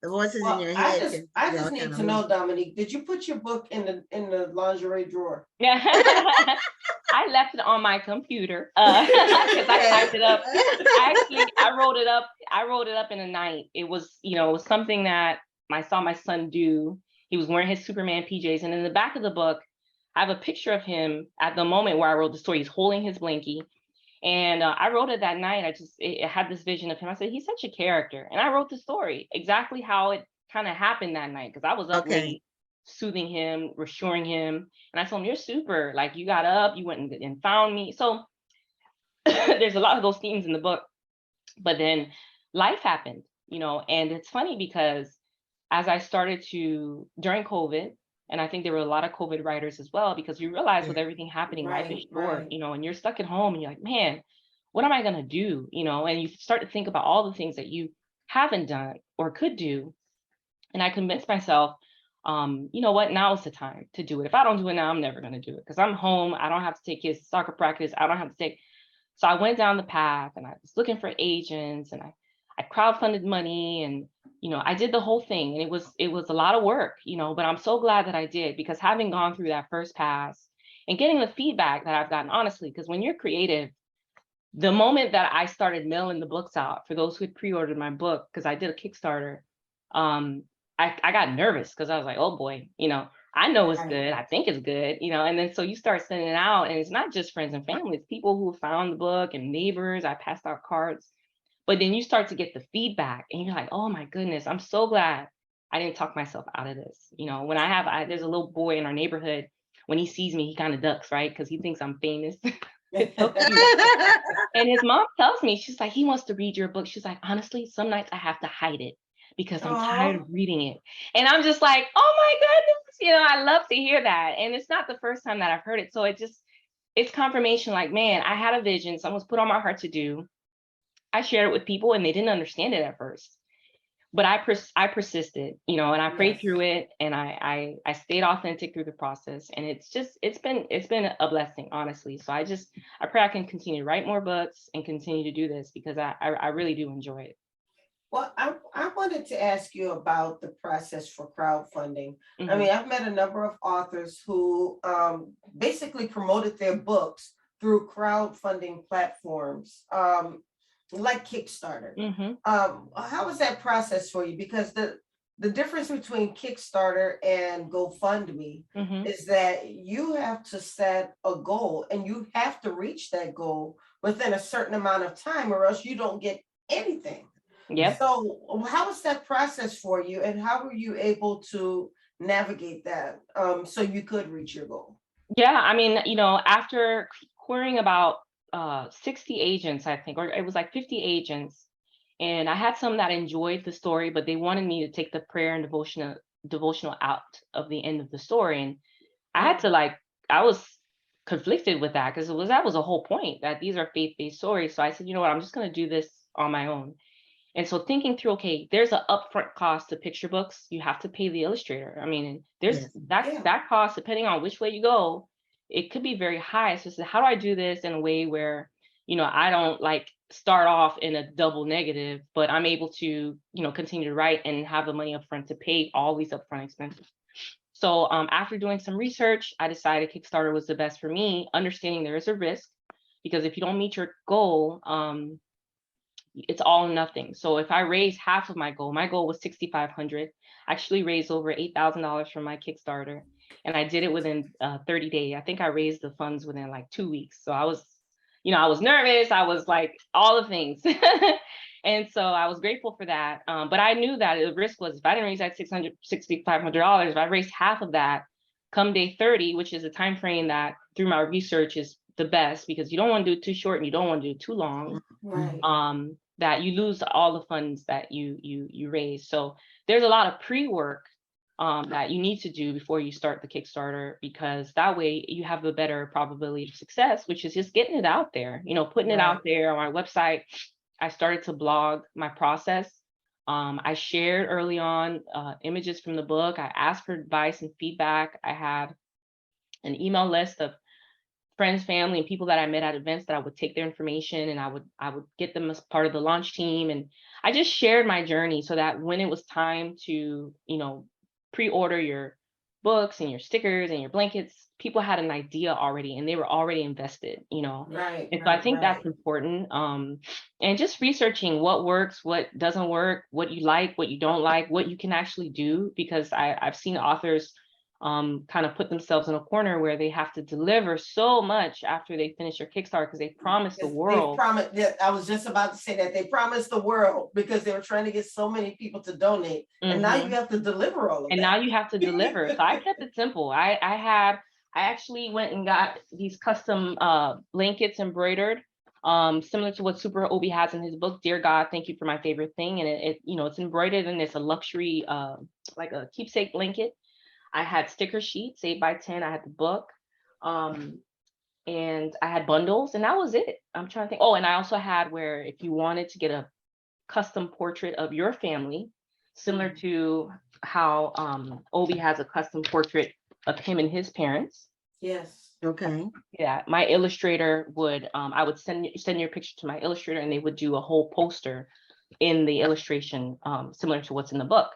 the voices in your head. I just need to know, Dominique, did you put your book in the lingerie drawer? Yeah. I left it on my computer because I typed it up. I wrote it up in a night. It was, something that I saw my son do. He was wearing his Superman PJs, and in the back of the book, I have a picture of him at the moment where I wrote the story. He's holding his blankie. And I wrote it that night. It had this vision of him. I said, he's such a character. And I wrote the story exactly how it kind of happened that night, because I was up late, soothing him, reassuring him. And I told him, you're super. Like, you got up, you went and found me. So there's a lot of those themes in the book. But then life happened, and it's funny because as I started during COVID, and I think there were a lot of COVID writers as well, because you realize with everything happening, life is short, and you're stuck at home and you're like, man, what am I going to do? And you start to think about all the things that you haven't done or could do. And I convinced myself, you know what, now is the time to do it. If I don't do it now, I'm never going to do it, because I'm home. I don't have to take kids to soccer practice. I don't have to take. So I went down the path and I was looking for agents, and I crowdfunded money, and I did the whole thing, and it was a lot of work, but I'm so glad that I did, because having gone through that first pass and getting the feedback that I've gotten, honestly, because when you're creative, the moment that I started mailing the books out for those who had pre-ordered my book, because I did a Kickstarter, I got nervous, because I was like, oh boy, I know it's good. I think it's good, and then so you start sending it out, and it's not just friends and family, it's people who found the book and neighbors. I passed out cards. But then you start to get the feedback and you're like, oh my goodness, I'm so glad I didn't talk myself out of this. When there's a little boy in our neighborhood, when he sees me, he kind of ducks, right? Because he thinks I'm famous. It's so cute. And his mom tells me, she's like, he wants to read your book. She's like, honestly, some nights I have to hide it because I'm tired of reading it. And I'm just like, oh my goodness, I love to hear that. And it's not the first time that I've heard it. So it's confirmation, like, man, I had a vision, someone's put on my heart to do. I shared it with people and they didn't understand it at first, but I persisted, and I prayed through it, and I stayed authentic through the process. And it's been a blessing, honestly. So I pray I can continue to write more books and continue to do this, because I really do enjoy it. Well, I wanted to ask you about the process for crowdfunding. I mean, I've met a number of authors who basically promoted their books through crowdfunding platforms. like Kickstarter. Mhm. How was that process for you? Because the difference between Kickstarter and GoFundMe Mhm. is that you have to set a goal and you have to reach that goal within a certain amount of time, or else you don't get anything. Yep. So how was that process for you, and how were you able to navigate that so you could reach your goal? Yeah, I mean, after querying about 60 agents, I think, or it was like 50 agents, and I had some that enjoyed the story, but they wanted me to take the prayer and devotional out of the end of the story. And I had to I was conflicted with that because that was the whole point, that these are faith-based stories. So I said, you know what, I'm just gonna do this on my own. And so thinking through, okay, there's an upfront cost to picture books. You have to pay the illustrator. I mean, there's Yes. Yeah. that cost, depending on which way you go, it could be very high. So I said, how do I do this in a way where, I don't start off in a double negative, but I'm able to, continue to write and have the money upfront to pay all these upfront expenses. So after doing some research, I decided Kickstarter was the best for me, understanding there is a risk, because if you don't meet your goal, it's all or nothing. So if I raise half of my goal was 6,500. I actually raised over $8,000 from my Kickstarter, and I did it within 30 days. I think I raised the funds within like 2 weeks. So I was, I was nervous. I was like all the things. And so I was grateful for that. But I knew that the risk was, if I didn't raise that $6,500, if I raised half of that come day 30, which is a time frame that through my research is the best, because you don't want to do it too short and you don't want to do it too long. Right. That you lose all the funds that you raise. So there's a lot of pre-work that you need to do before you start the Kickstarter, because that way you have a better probability of success, which is just getting it out there, putting it Right. out there on my website. I started to blog my process. I shared early on images from the book. I asked for advice and feedback. I had an email list of friends, family, and people that I met at events that I would take their information and I would get them as part of the launch team. And I just shared my journey so that when it was time to, pre-order your books and your stickers and your blankets, people had an idea already and they were already invested. Right. And so I Right. think that's Right. important. And just researching what works, what doesn't work, what you like, what you don't like, what you can actually do, because I've seen authors kind of put themselves in a corner where they have to deliver so much after they finish their Kickstarter because they promised the Yes, they world. promised. Yeah, I was just about to say that they promised the world because they were trying to get so many people to donate, and now you have to deliver all of And that. now you have to deliver. So I kept it simple. I actually went and got these custom blankets embroidered, similar to what Super Obi has in his book, Dear God, Thank You for My Favorite Thing. And it's embroidered and it's a luxury, like a keepsake blanket. I had sticker sheets, 8x10. I had the book. And I had bundles, and that was it. I'm trying to think. Oh, and I also had where if you wanted to get a custom portrait of your family, similar to how Obi has a custom portrait of him and his parents. Yes. Okay. Yeah, my illustrator would, I would send your picture to my illustrator, and they would do a whole poster in the illustration, similar to what's in the book.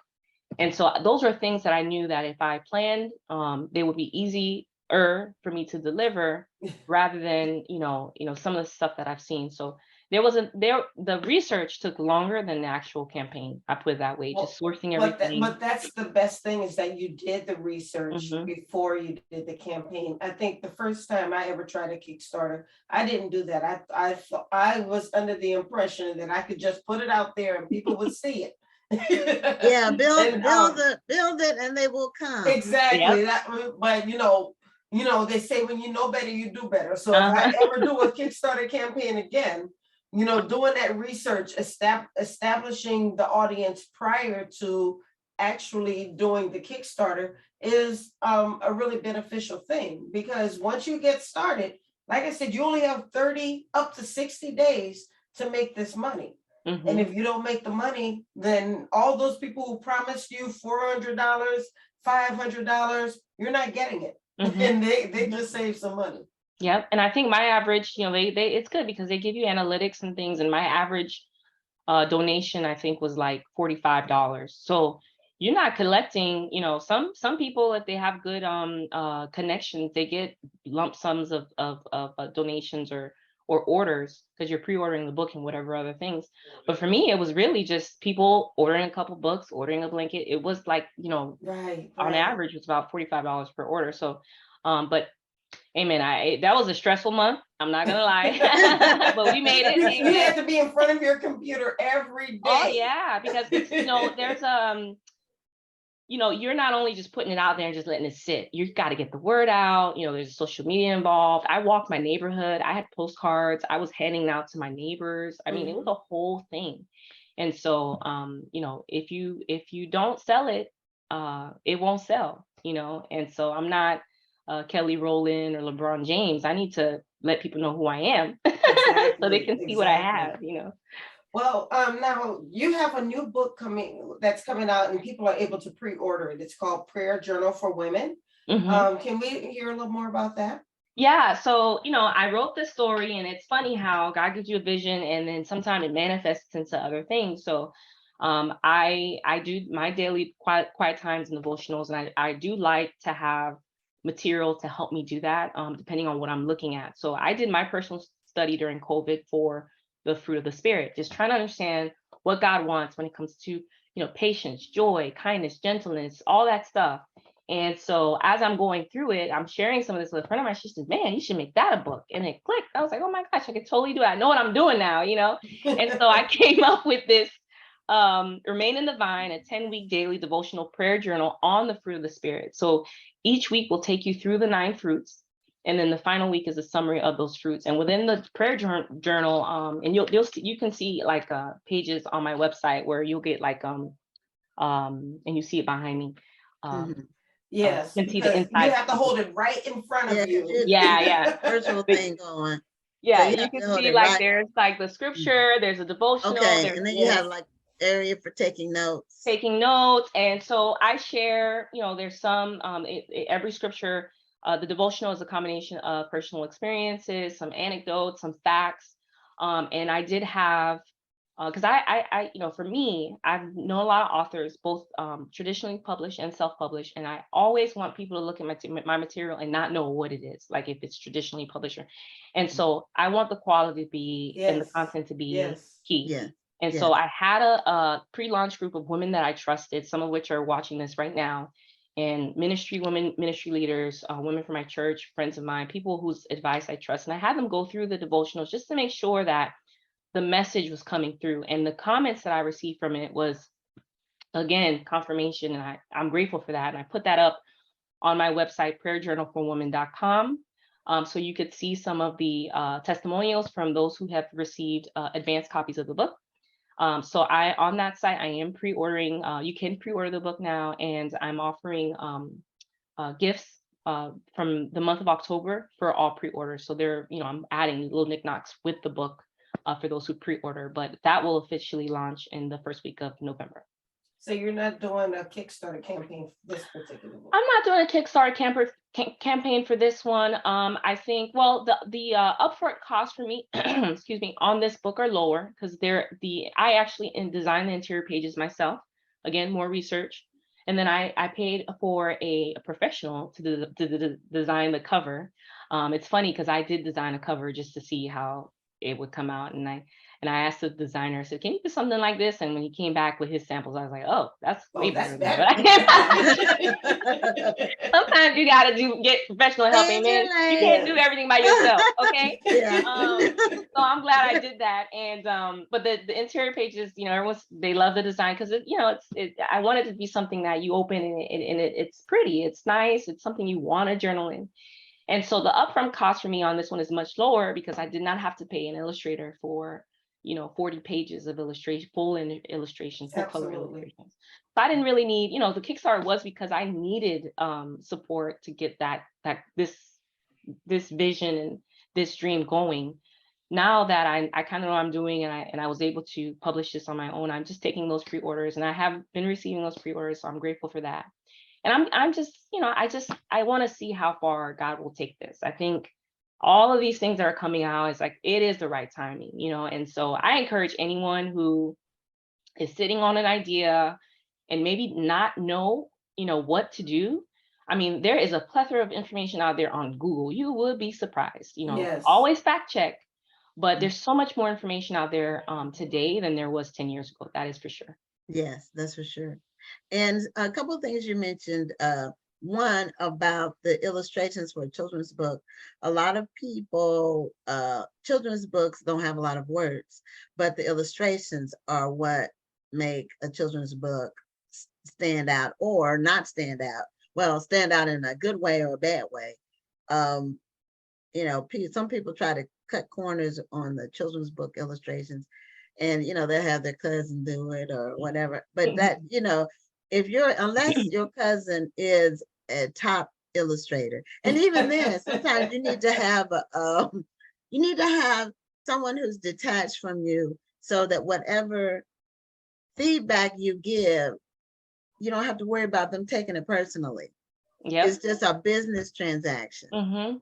And so those are things that I knew that if I planned, they would be easier for me to deliver rather than, some of the stuff that I've seen. So the research took longer than the actual campaign. I put it that way, just sourcing everything. But that's the best thing, is that you did the research Mhm. before you did the campaign. I think the first time I ever tried a Kickstarter, I didn't do that. I was under the impression that I could just put it out there and people would see it. Yeah, build And, build it and they will come. exactly. Yep. But they say when you know better, you do better. So if I Uh-huh. ever do a Kickstarter campaign again, doing that research, establishing the audience prior to actually doing the Kickstarter is a really beneficial thing, because once you get started, like I said, you only have 30 up to 60 days to make this money. Mhm. And if you don't make the money, then all those people who promised you $400, $500, you're not getting it. Mhm. And they just save some money. Yep. And I think my average, they it's good because they give you analytics and things. And my average donation, I think, was like $45. So you're not collecting, some people, if they have good connections, they get lump sums of donations or or orders, because you're pre-ordering the book and whatever other things. But for me, it was really just people ordering a couple books, ordering a blanket. It was like, Right, on right. average, it was about $45 per order. So, but amen. That was a stressful month. I'm not gonna lie, but we made it. You have to be in front of your computer every day. Oh yeah, because it's, there's you're not only just putting it out there and just letting it sit. You've got to get the word out. There's social media involved. I walked my neighborhood. I had postcards. I was handing out to my neighbors. I mean, it was a whole thing. And so, if you don't sell it, it won't sell. And so I'm not Kelly Rowland or LeBron James. I need to let people know who I am, so they can see what I have. Well, now you have a new book that's coming out, and people are able to pre-order it. It's called Prayer Journal for Women. Can we hear a little more about that? Yeah, so I wrote this story, and it's funny how God gives you a vision, and then sometimes it manifests into other things. So I do my daily quiet times and devotionals, and I do like to have material to help me do that, depending on what I'm looking at. So I did my personal study during COVID for the fruit of the Spirit, just trying to understand what God wants when it comes to, patience, joy, kindness, gentleness, all that stuff. And so as I'm going through it, I'm sharing some of this with a friend of mine. She says, man, you should make that a book. And it clicked. I was like, oh my gosh, I could totally do it. I know what I'm doing now, And so I came up with this Remain in the Vine, a 10-week daily devotional prayer journal on the fruit of the Spirit. So each week will take you through the 9 fruits. And then the final week is a summary of those fruits. And within the prayer journal, and you can see like pages on my website where you'll get like and you see it behind me. Yes, you can see the inside. You have to hold it right in front of you. Yeah. Virtual thing going. Yeah, So you can see like there's like the scripture, there's a devotional. Okay, and then you have like area for taking notes. And so I share, there's some every scripture. The devotional is a combination of personal experiences, some anecdotes, some facts. And I did have, because I, for me, I've known a lot of authors, both traditionally published and self-published. And I always want people to look at my material and not know what it is, like if it's traditionally published. And so I want the quality to be and the content to be key. Yeah. And so I had a pre-launch group of women that I trusted, some of which are watching this right now. And women, ministry leaders, women from my church, friends of mine, people whose advice I trust. And I had them go through the devotionals just to make sure that the message was coming through. And the comments that I received from it was, again, confirmation. And I'm grateful for that. And I put that up on my website, prayerjournalforwomen.com. So you could see some of the testimonials from those who have received advanced copies of the book. So on that site, I am pre-ordering. You can pre-order the book now, and I'm offering gifts from the month of October for all pre-orders. So I'm adding little knickknacks with the book for those who pre-order, but that will officially launch in the first week of November. So you're not doing a Kickstarter campaign for this particular book? I'm not doing a Kickstarter campaign for this one. I think, well, the upfront costs for me, excuse me, on this book are lower because I actually designed the interior pages myself. Again, more research. And then I paid for a professional to design the cover. It's funny because I did design a cover just to see how it would come out. And I asked the designer, I said, can you do something like this? And when he came back with his samples, I was like, oh, that's way better. Sometimes you got to get professional help. Amen. You can't do everything by yourself. Okay. So I'm glad I did that. And but the interior pages, they love the design because I want it to be something that you open and it's pretty, it's nice, it's something you want to journal in. And so the upfront cost for me on this one is much lower because I did not have to pay an illustrator for 40 pages of illustration, full illustration, full color illustrations. So I didn't really need, the Kickstarter was because I needed support to get this vision and this dream going. Now that I kind of know what I'm doing and I was able to publish this on my own, I'm just taking those pre-orders and I have been receiving those pre-orders. So I'm grateful for that. And I'm just, I want to see how far God will take this. I think all of these things that are coming out, it's like, it is the right timing, and so I encourage anyone who is sitting on an idea and maybe not know, what to do. I mean, there is a plethora of information out there on Google. You would be surprised, always fact check, But there's so much more information out there today than there was 10 years ago. That is for sure. Yes, that's for sure. And a couple of things you mentioned, one about the illustrations for a children's book. A lot of people, children's books don't have a lot of words, but the illustrations are what make a children's book stand out or not stand out. Well, stand out in a good way or a bad way. You know, some people try to cut corners on the children's book illustrations, and they'll have their cousin do it or whatever. But that, unless your cousin is a top illustrator, and even then, sometimes you need to have someone who's detached from you, so that whatever feedback you give, you don't have to worry about them taking it personally. Yep. It's just a business transaction. Mm-hmm.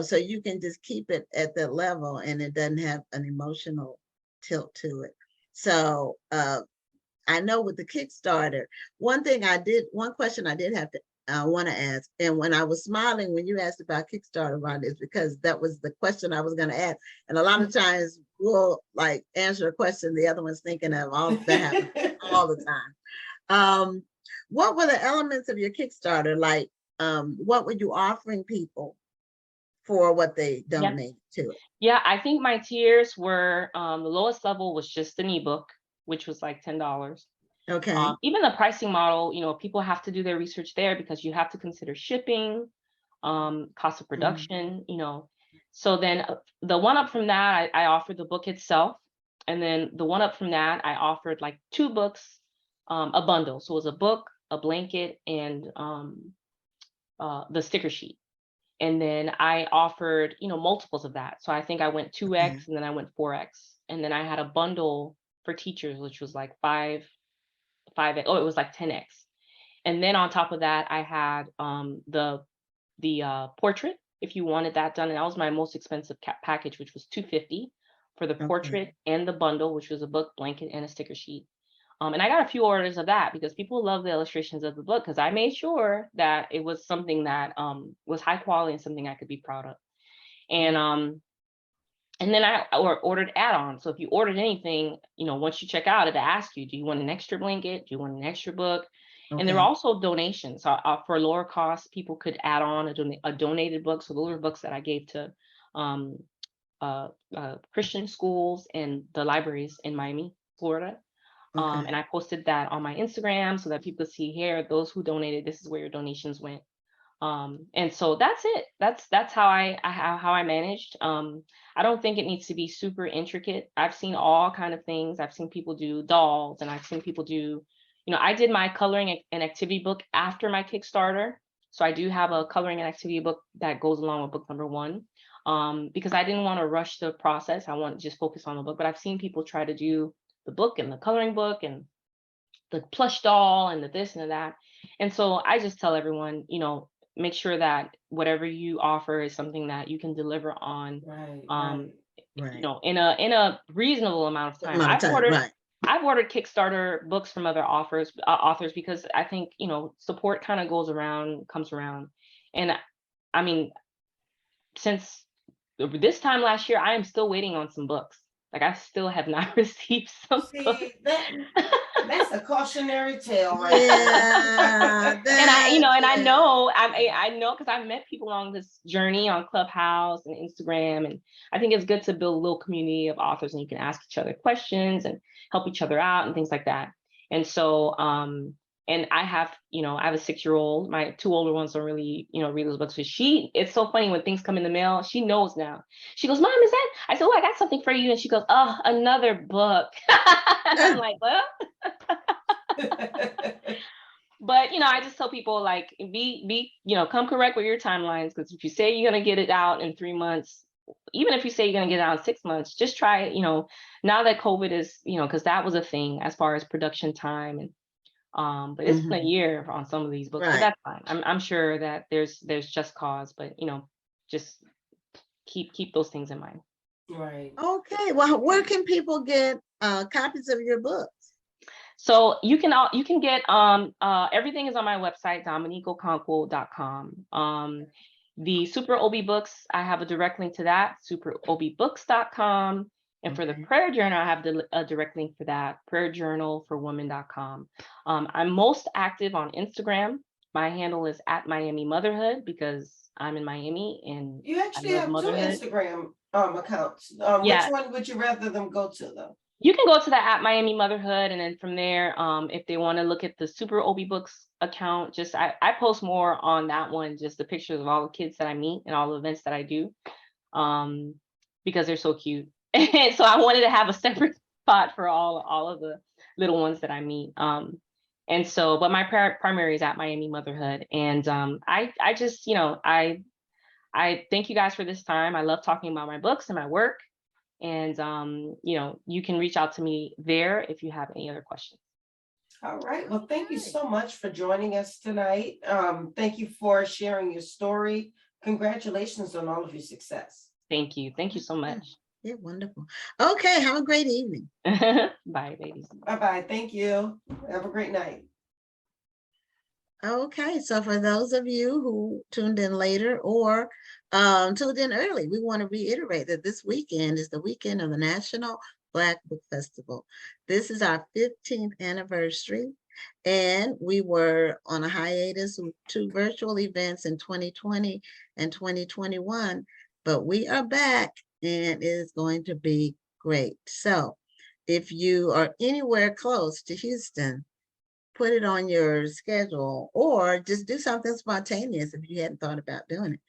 So you can just keep it at that level, and it doesn't have an emotional tilt to it. So I know with the Kickstarter, one question I did have to want to ask, and when I was smiling when you asked about Kickstarter, Wanda, is because that was the question I was going to ask. And a lot of times we'll like answer a question the other one's thinking of. All that happens all the time. What were the elements of your Kickstarter? Like, what were you offering people for what they donated to it? Yeah, I think my tiers were, the lowest level was just an ebook, which was like $10. Okay. Even the pricing model, people have to do their research there because you have to consider shipping, cost of production, So then the one up from that, I offered the book itself. And then the one up from that, I offered like 2 books, a bundle. So it was a book, a blanket, and the sticker sheet. And then I offered, multiples of that. So I think I went 2x and then I went 4x. And then I had a bundle for teachers, which was like 5x. Oh, it was like 10x. And then on top of that, I had the portrait, if you wanted that done. And that was my most expensive package, which was $250 for the portrait and the bundle, which was a book, blanket, and a sticker sheet. And I got a few orders of that because people love the illustrations of the book, because I made sure that it was something that was high quality and something I could be proud of. And then I ordered add-ons. So if you ordered anything, once you check out, it asks you, do you want an extra blanket? Do you want an extra book? And there were also donations. So for lower cost, people could add on a donated book. So those were books that I gave to Christian schools and the libraries in Miami, Florida. And I posted that on my Instagram so that people could see here, those who donated, this is where your donations went. And so that's it. That's how I managed. I don't think it needs to be super intricate. I've seen all kind of things. I've seen people do dolls, and I've seen people do, I did my coloring and activity book after my Kickstarter. So I do have a coloring and activity book that goes along with book number 1. Because I didn't want to rush the process. I want to just focus on the book. But I've seen people try to do the book and the coloring book and the plush doll and the this and the that. And so I just tell everyone, make sure that whatever you offer is something that you can deliver on, in a reasonable amount of time. I've ordered Kickstarter books from other authors because I think, support kind of comes around. And I mean, since this time last year, I am still waiting on some books. Like I still have not received some books. That's a cautionary tale, right? Yeah, and I know because I've met people along this journey on Clubhouse and Instagram, and I think it's good to build a little community of authors, and you can ask each other questions and help each other out and things like that. And so, and I have a 6-year-old. My 2 older ones don't really, read those books. So it's so funny when things come in the mail. She knows now. She goes, "Mom, is that?" I said, "Oh, I got something for you." And she goes, "Oh, another book." And I'm like, "Well." But I just tell people, like, be come correct with your timelines, because if you say you're gonna get it out in 3 months, even if you say you're gonna get it out in 6 months, just try it. Now that COVID is, because that was a thing as far as production time, and but it's been a year on some of these books, but that's fine. I'm sure that there's just cause, but just keep those things in mind. Right. Okay. Well, where can people get copies of your books? So you can get everything is on my website, dominiqueokonkwo.com. The Super OB books, I have a direct link to that, superobbooks.com. And for the Okay. prayer journal, I have a direct link for that, prayerjournalforwomen.com. I'm most active on Instagram. My handle is @MiamiMotherhood because I'm in Miami and You I actually love have two motherhood. Instagram accounts. Which Yeah, one would you rather them go to though? you can go to the @MiamiMotherhood, and then from there, if they want to look at the Super OB Books account, just I post more on that one, just the pictures of all the kids that I meet and all the events that I do, because they're so cute. And so I wanted to have a separate spot for all of the little ones that I meet. And so, but my primary is Miami Motherhood, and I just I thank you guys for this time. I love talking about my books and my work. And you can reach out to me there if you have any other questions. All right. Well, thank you so much for joining us tonight. Thank you for sharing your story. Congratulations on all of your success. Thank you. Thank you so much. Yeah, wonderful. Okay, have a great evening. Bye, ladies. Bye-bye. Thank you. Have a great night. Okay, so for those of you who tuned in later or tuned in early, we want to reiterate that this weekend is the weekend of the National Black Book Festival. This is our 15th anniversary, and we were on a hiatus with 2 virtual events in 2020 and 2021, but we are back and it is going to be great. So if you are anywhere close to Houston, put it on your schedule, or just do something spontaneous if you hadn't thought about doing it.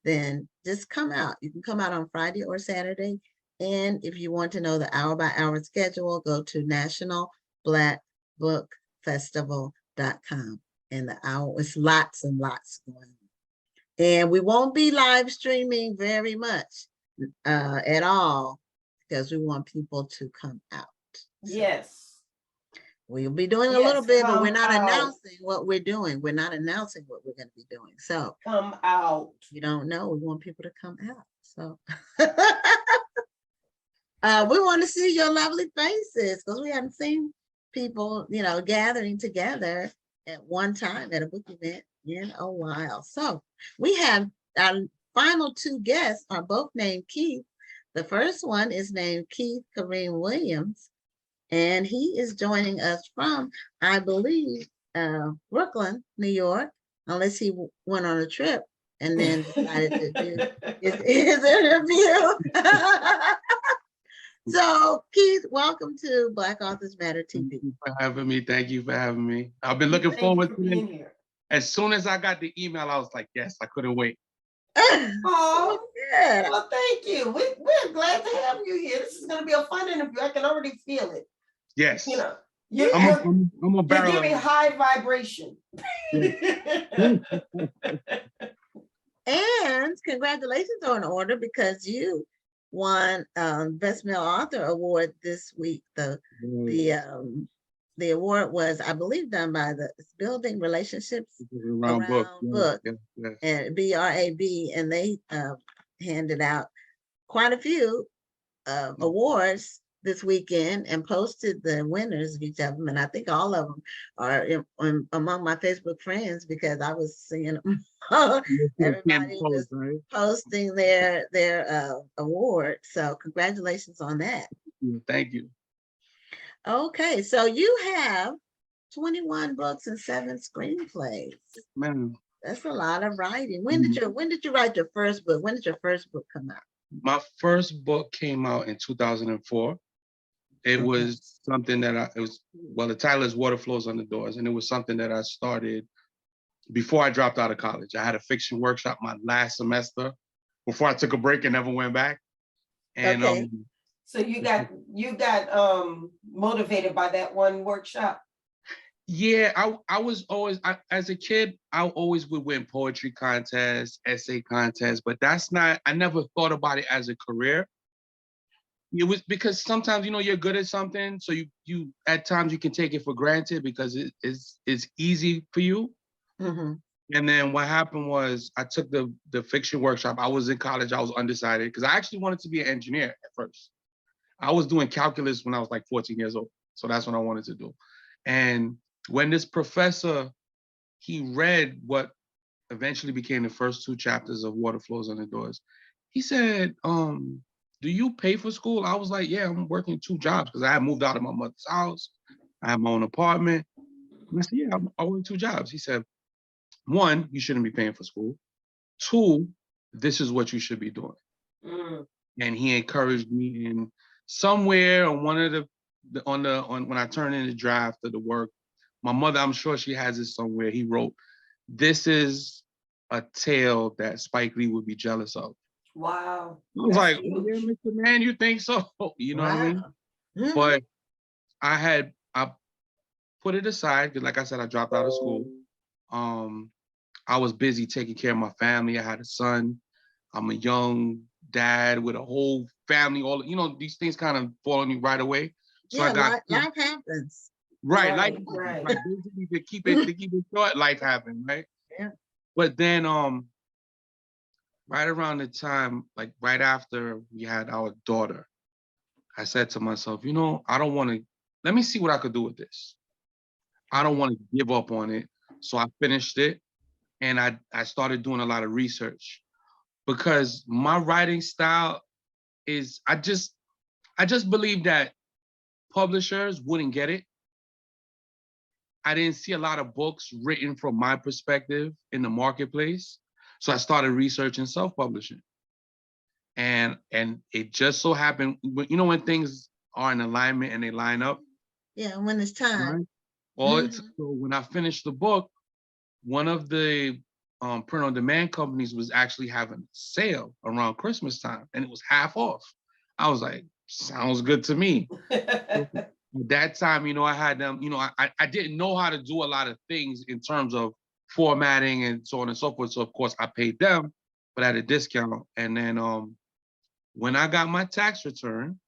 Then just come out. You can come out on Friday or Saturday. And if you want to know the hour-by-hour schedule, go to nationalblackbookfestival.com. And the hour is lots and lots going on. And we won't be live streaming very much at all, because we want people to come out. So Yes. we'll be doing a Yes, little bit, but we're come not out. announcing what we're doing. We're not announcing what we're going to be doing. So Come out. you don't know. We want people to come out. So we want to see your lovely faces, because we haven't seen people, gathering together at one time at a book event in a while. So we have our final 2 guests are both named Keith. The first one is named Keith Kareem Williams, and he is joining us from, I believe, Brooklyn, New York, unless he went on a trip and then decided to do his interview. So, Keith, welcome to Black Authors Matter TV. Thank you for having me. Thank you for having me. I've been looking Thank forward you to for being it. here. As soon as I got the email, I was like, yes, I couldn't wait. Oh, Yeah. well, thank you. We're glad to have you here. This is going to be a fun interview. I can already feel it. Yes. You're I'm a barrel. giving high vibration. And congratulations are in order, because you won Best Male Author Award this week. The award was, I believe, done by the Building Relationships Around Book, Yes. and BRAB, and they handed out quite a few awards this weekend and posted the winners of each of them. And I think all of them are among my Facebook friends, because I was seeing them. Everybody was posting their award. So congratulations on that. Thank you. Okay, so you have 21 books and 7 screenplays. Man, That's a lot of writing. When did you write your first book? When did your first book come out? my first book came out in 2004. It was something that the title is Water Flows on the Doors, and it was something that I started before I dropped out of college. I had a fiction workshop my last semester before I took a break and never went back. And so you got motivated by that one workshop? Yeah, I was always, as a kid, I always would win poetry contests, essay contests, but I never thought about it as a career. It was because sometimes, you're good at something, so you at times you can take it for granted because it's easy for you. Mm-hmm. And then what happened was I took the fiction workshop. I was in college, I was undecided because I actually wanted to be an engineer at first. I was doing calculus when I was like 14 years old. So that's what I wanted to do. And when this professor, he read what eventually became the first 2 chapters of Water Flows Under Doors. He said, do you pay for school? I was like, yeah, I'm working 2 jobs because I had moved out of my mother's house. I have my own apartment. And I said, yeah, I work 2 jobs. He said, 1, you shouldn't be paying for school. 2, this is what you should be doing. Mm. And he encouraged me in somewhere on one of on when I turned in the draft of the work, my mother, I'm sure she has it somewhere. He wrote, this is a tale that Spike Lee would be jealous of. Wow. I was That's like, oh, yeah, huge. Mr. Man, you think so? You know what I mean? Wow. Mhm. But I put it aside because, like I said, I dropped out of school. I was busy taking care of my family. I had a son. I'm a young dad with a whole family. All these things kind of fall on you right away. So Yeah, I got life happens. right, Right, life, right. like basically to keep it short, life happened, right? Yeah. But then right around the time, like right after we had our daughter, I said to myself, I don't want to, let me see what I could do with this. I don't want to give up on it. So I finished it and I started doing a lot of research because my writing style is, I just believe that publishers wouldn't get it. I didn't see a lot of books written from my perspective in the marketplace. So I started researching self-publishing. And it just so happened, when things are in alignment and they line up, Yeah, when it's time. right? Mhm. So when I finished the book, one of the print on demand companies was actually having a sale around Christmas time and it was half off. I was like, sounds good to me. At that time, I had them, I didn't know how to do a lot of things in terms of formatting and so on and so forth. So of course I paid them, but at a discount. And then when I got my tax return,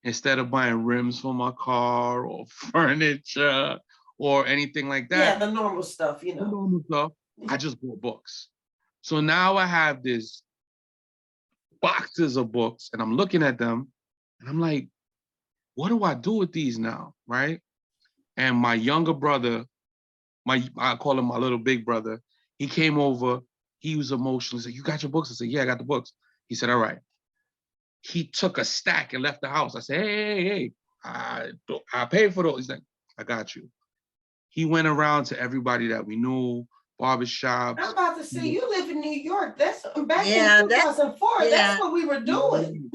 instead of buying rims for my car or furniture or anything like Yeah, that, the normal stuff, the normal stuff, I just bought books. So now I have this boxes of books and I'm looking at them and I'm like, what do I do with these now, right? And my younger brother, I call him my little big brother, he came over, he was emotional. He said, you got your books? I said, yeah, I got the books. He said, all right. He took a stack and left the house. I said, hey, I paid for those. He's like, I got you. He went around to everybody that we knew, barbershops. I'm about to say, you live in New York. That's back Yeah, in 2004. yeah. That's what we were doing.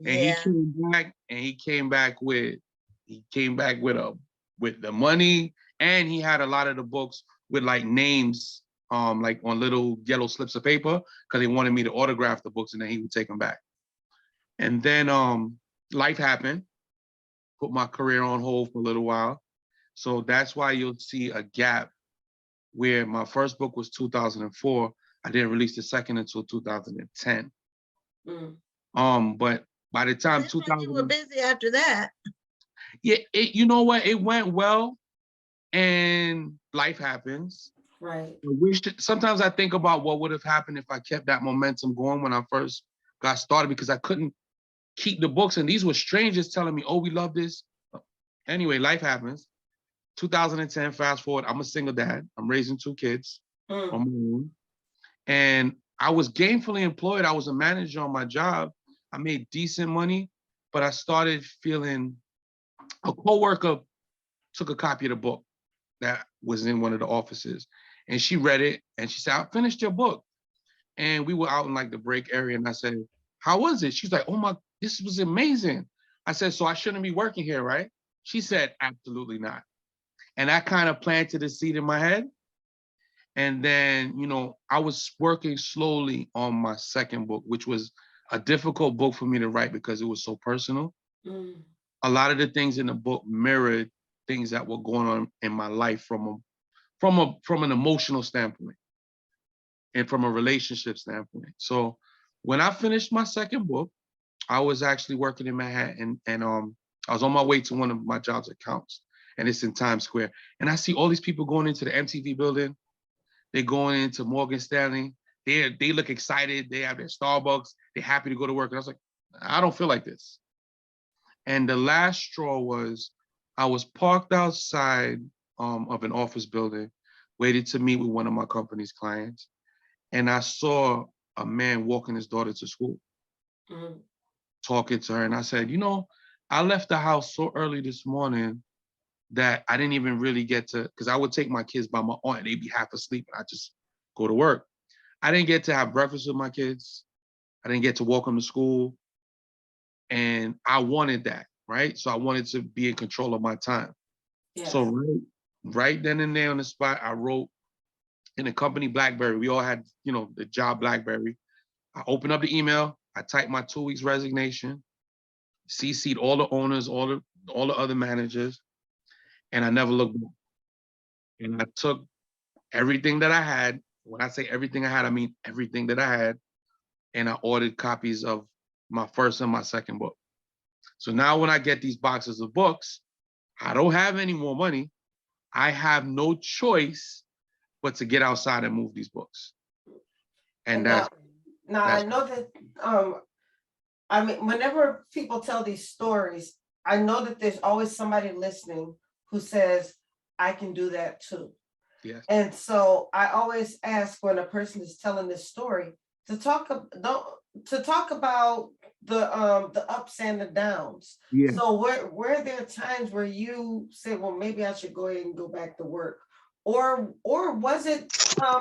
And Yeah. he came back with the money, and he had a lot of the books with like names, like on little yellow slips of paper, because he wanted me to autograph the books, and then he would take them back. And then life happened, put my career on hold for a little while. So that's why you'll see a gap where my first book was 2004. I didn't release the second until 2010. But by the time Seems like you were busy after that. yeah, you know what? It went well, and life happens. Right. Sometimes I think about what would have happened if I kept that momentum going when I first got started, because I couldn't keep the books, and these were strangers telling me, oh, we love this. Anyway, life happens. 2010, fast forward, I'm a single dad. I'm raising 2 kids on my own. And I was gainfully employed. I was a manager on my job. I made decent money, but I started feeling, a coworker took a copy of the book that was in one of the offices, and she read it and she said, I finished your book. And we were out in like the break area, and I said, how was it? She's like, oh my, this was amazing. I said, so I shouldn't be working here, right? She said, absolutely not. And that kind of planted a seed in my head. And then, I was working slowly on my second book, which was a difficult book for me to write because it was so personal. A lot of the things in the book mirrored things that were going on in my life from an emotional standpoint and from a relationship standpoint. So when I finished my second book, I was actually working in Manhattan, and I was on my way to one of my job's accounts, and it's in Times Square. And I see all these people going into the MTV building. They're going into Morgan Stanley. They look excited. They have their Starbucks. They're happy to go to work. And I was like, I don't feel like this. And the last straw was, I was parked outside of an office building, waited to meet with one of my company's clients. and I saw a man walking his daughter to school, talking to her. And I said, you know, I left the house so early this morning that I didn't even really get to, because I would take my kids by my aunt and they'd be half asleep and I just go to work. I didn't get to have breakfast with my kids. I didn't get to walk them to school. And I wanted that, right? So I wanted to be in control of my time. Yes. So right then and there on the spot, I wrote in the company BlackBerry. We all had, you know, the job BlackBerry. I opened up the email. I typed my 2 weeks resignation, CC'd all the owners, all the other managers, and I never looked back. And I took everything that I had. When I say everything I had, I mean everything that I had. And I ordered copies of my first and my second book. So now when I get these boxes of books, I don't have any more money. I have no choice but to get outside and move these books. And now I know that, I mean, whenever people tell these stories, I know that there's always somebody listening who says, I can do that too. Yes. And so I always ask when a person is telling this story to talk about the ups and the downs. Yeah. So were there times where you said, well, maybe I should go ahead and go back to work? Or was it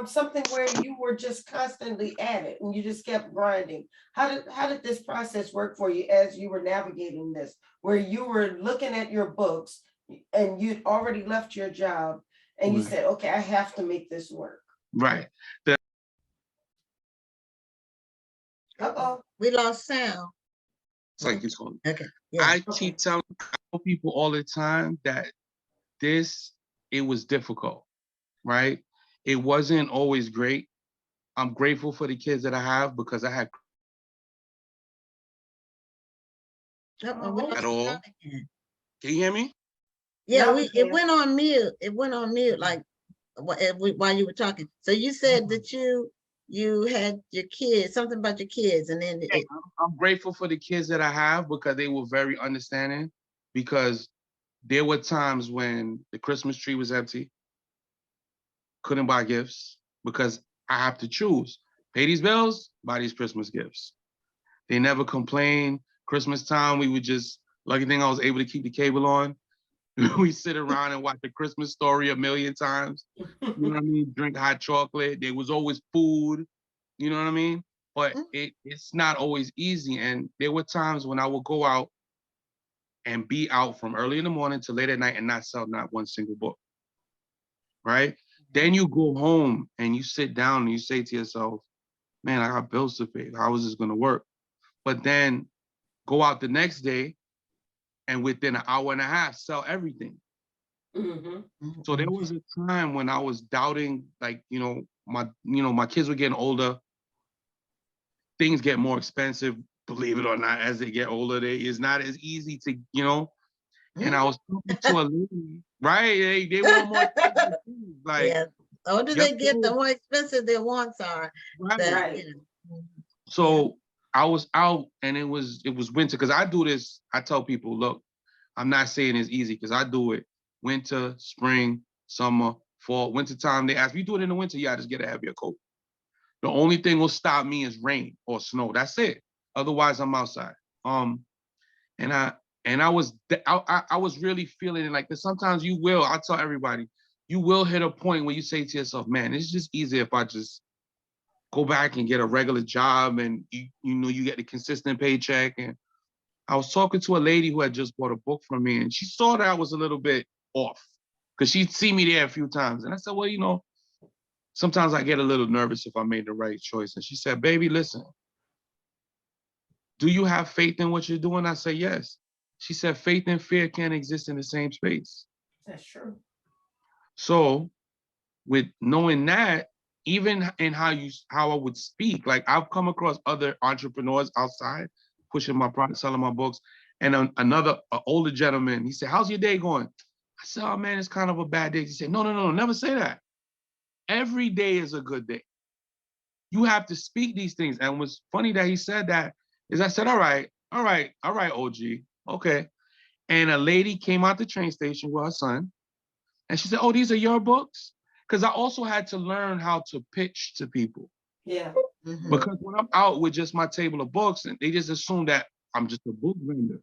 something where you were just constantly at it and you just kept grinding? How did this process work for you as you were navigating this, where you were looking at your books and you'd already left your job and you said, okay, I have to make this work? Right. We lost sound. It's like it's going. Okay. Yeah. I keep telling people all the time that it was difficult, right? It wasn't always great. I'm grateful for the kids that I have because I had at all. Can you hear me? Yeah, it went on mute. It went on mute like while you were talking. So you said that you had your kids, something about your kids, and then I'm grateful for the kids that I have because they were very understanding, because there were times when the Christmas tree was empty, couldn't buy gifts because I have to choose, pay these bills, buy these Christmas gifts. They never complained. Christmas time, we would just, lucky thing I was able to keep the cable on. We sit around and watch The Christmas Story a million times. You know what I mean? Drink hot chocolate. There was always food. You know what I mean? But it's not always easy. And there were times when I would go out and be out from early in the morning to late at night and not sell not one single book. Right? Then you go home and you sit down and you say to yourself, man, I got bills to pay. How is this going to work? But then go out the next day and within an hour and a half, sell everything. So there was a time when I was doubting, like, my kids were getting older. Things get more expensive, believe it or not, as they get older. It's not as easy to, and I was talking to a lady, right? They want more expensive things. Like, yeah. The older they get, the more expensive their wants are. Right. So I was out and it was winter, because I do this. I tell people, look, I'm not saying it's easy because I do it winter, spring, summer, fall. Winter time, they ask me, you do it in the winter? Yeah, I just get a heavier coat. The only thing will stop me is rain or snow. That's it. Otherwise, I'm outside. And I was really feeling it like this. Sometimes you will, I tell everybody, you will hit a point where you say to yourself, man, it's just easier if I just go back and get a regular job and you get the consistent paycheck. And I was talking to a lady who had just bought a book from me, and she saw that I was a little bit off because she'd see me there a few times. And I said, well, sometimes I get a little nervous if I made the right choice. And she said, baby, listen, do you have faith in what you're doing? I said, yes. She said, faith and fear can't exist in the same space. That's true. So with knowing that, even in how I would speak, like I've come across other entrepreneurs outside pushing my product, selling my books, and another older gentleman, he said, how's your day going? I said, oh man, it's kind of a bad day. He said, no, never say that. Every day is a good day. You have to speak these things. And what's funny that he said that is I said, all right, OG, okay. And a lady came out the train station with her son, and she said, oh, these are your books? Because I also had to learn how to pitch to people. Yeah. Mhm. Because when I'm out with just my table of books, and they just assume that I'm just a book vendor.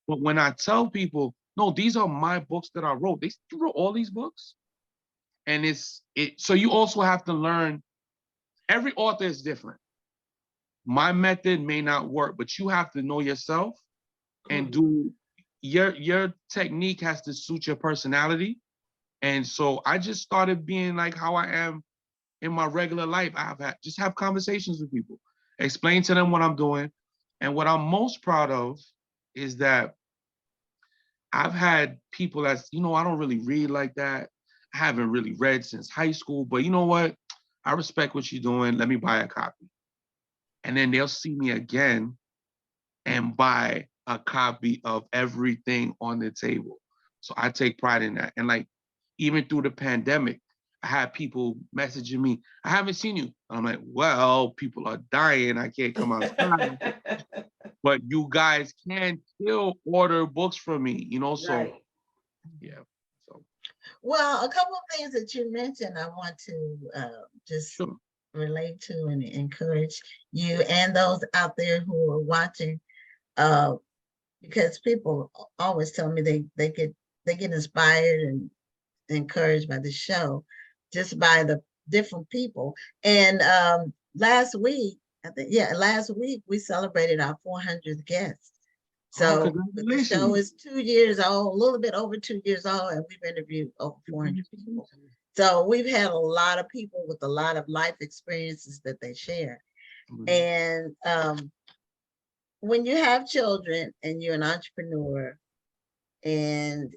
But when I tell people, no, these are my books that I wrote. You wrote all these books, and so you also have to learn. Every author is different. My method may not work, but you have to know yourself and do your technique has to suit your personality. And so I just started being like how I am in my regular life. Just have conversations with people, explain to them what I'm doing. And what I'm most proud of is that I've had people that's, I don't really read like that. I haven't really read since high school, but you know what? I respect what you're doing. Let me buy a copy. And then they'll see me again and buy a copy of everything on the table. So I take pride in that. And like, even through the pandemic, I had people messaging me, I haven't seen you. And I'm like, well, people are dying. I can't come outside. But you guys can still order books from me, so Right. yeah. So Well, a couple of things that you mentioned, I want to just sure. relate to and encourage you and those out there who are watching, because people always tell me they get inspired and encouraged by the show, just by the different people. And last week, last week we celebrated our 400th guest. So the show is 2 years old, a little bit over 2 years old, and we've interviewed over 400 people. So we've had a lot of people with a lot of life experiences that they share. And when you have children and you're an entrepreneur, and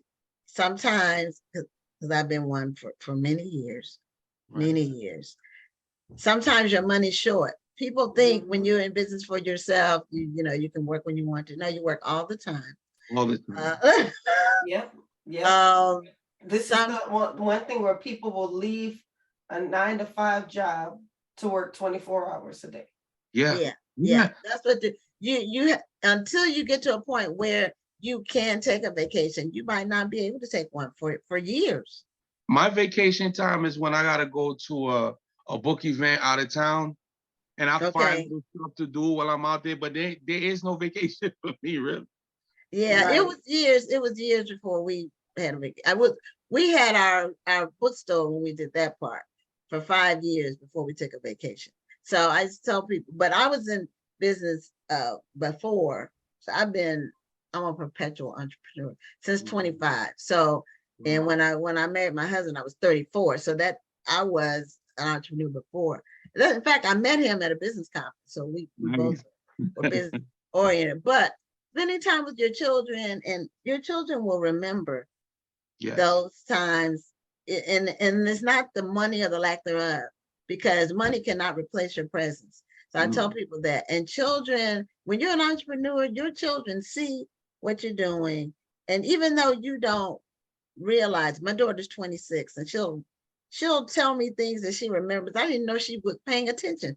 sometimes, because I've been one for many years, sometimes your money's short. People think when you're in business for yourself, you can work when you want to. No, you work all the time. All the time. Yep. This is the one thing where people will leave a 9-to-5 job to work 24 hours a day. Yeah. That's what you until you get to a point where you can take a vacation, you might not be able to take one for years. My vacation time is when I gotta go to a book event out of town, and I find little stuff to do while I'm out there. But there is no vacation for me, really. Yeah, right. It was years before we had a vacation. We had our bookstore when we did that part for 5 years before we took a vacation. So I just tell people, but I was in business before. So I'm a perpetual entrepreneur since 25. So, and when I married my husband, I was 34. So that I was an entrepreneur before. In fact, I met him at a business conference. So we both were business oriented. But spending time with your children, and your children will remember those times. And it's not the money or the lack thereof, because money cannot replace your presence. So I tell people that. And children, when you're an entrepreneur, your children see what you're doing. And even though you don't realize, my daughter's 26, and she'll tell me things that she remembers. I didn't know she was paying attention.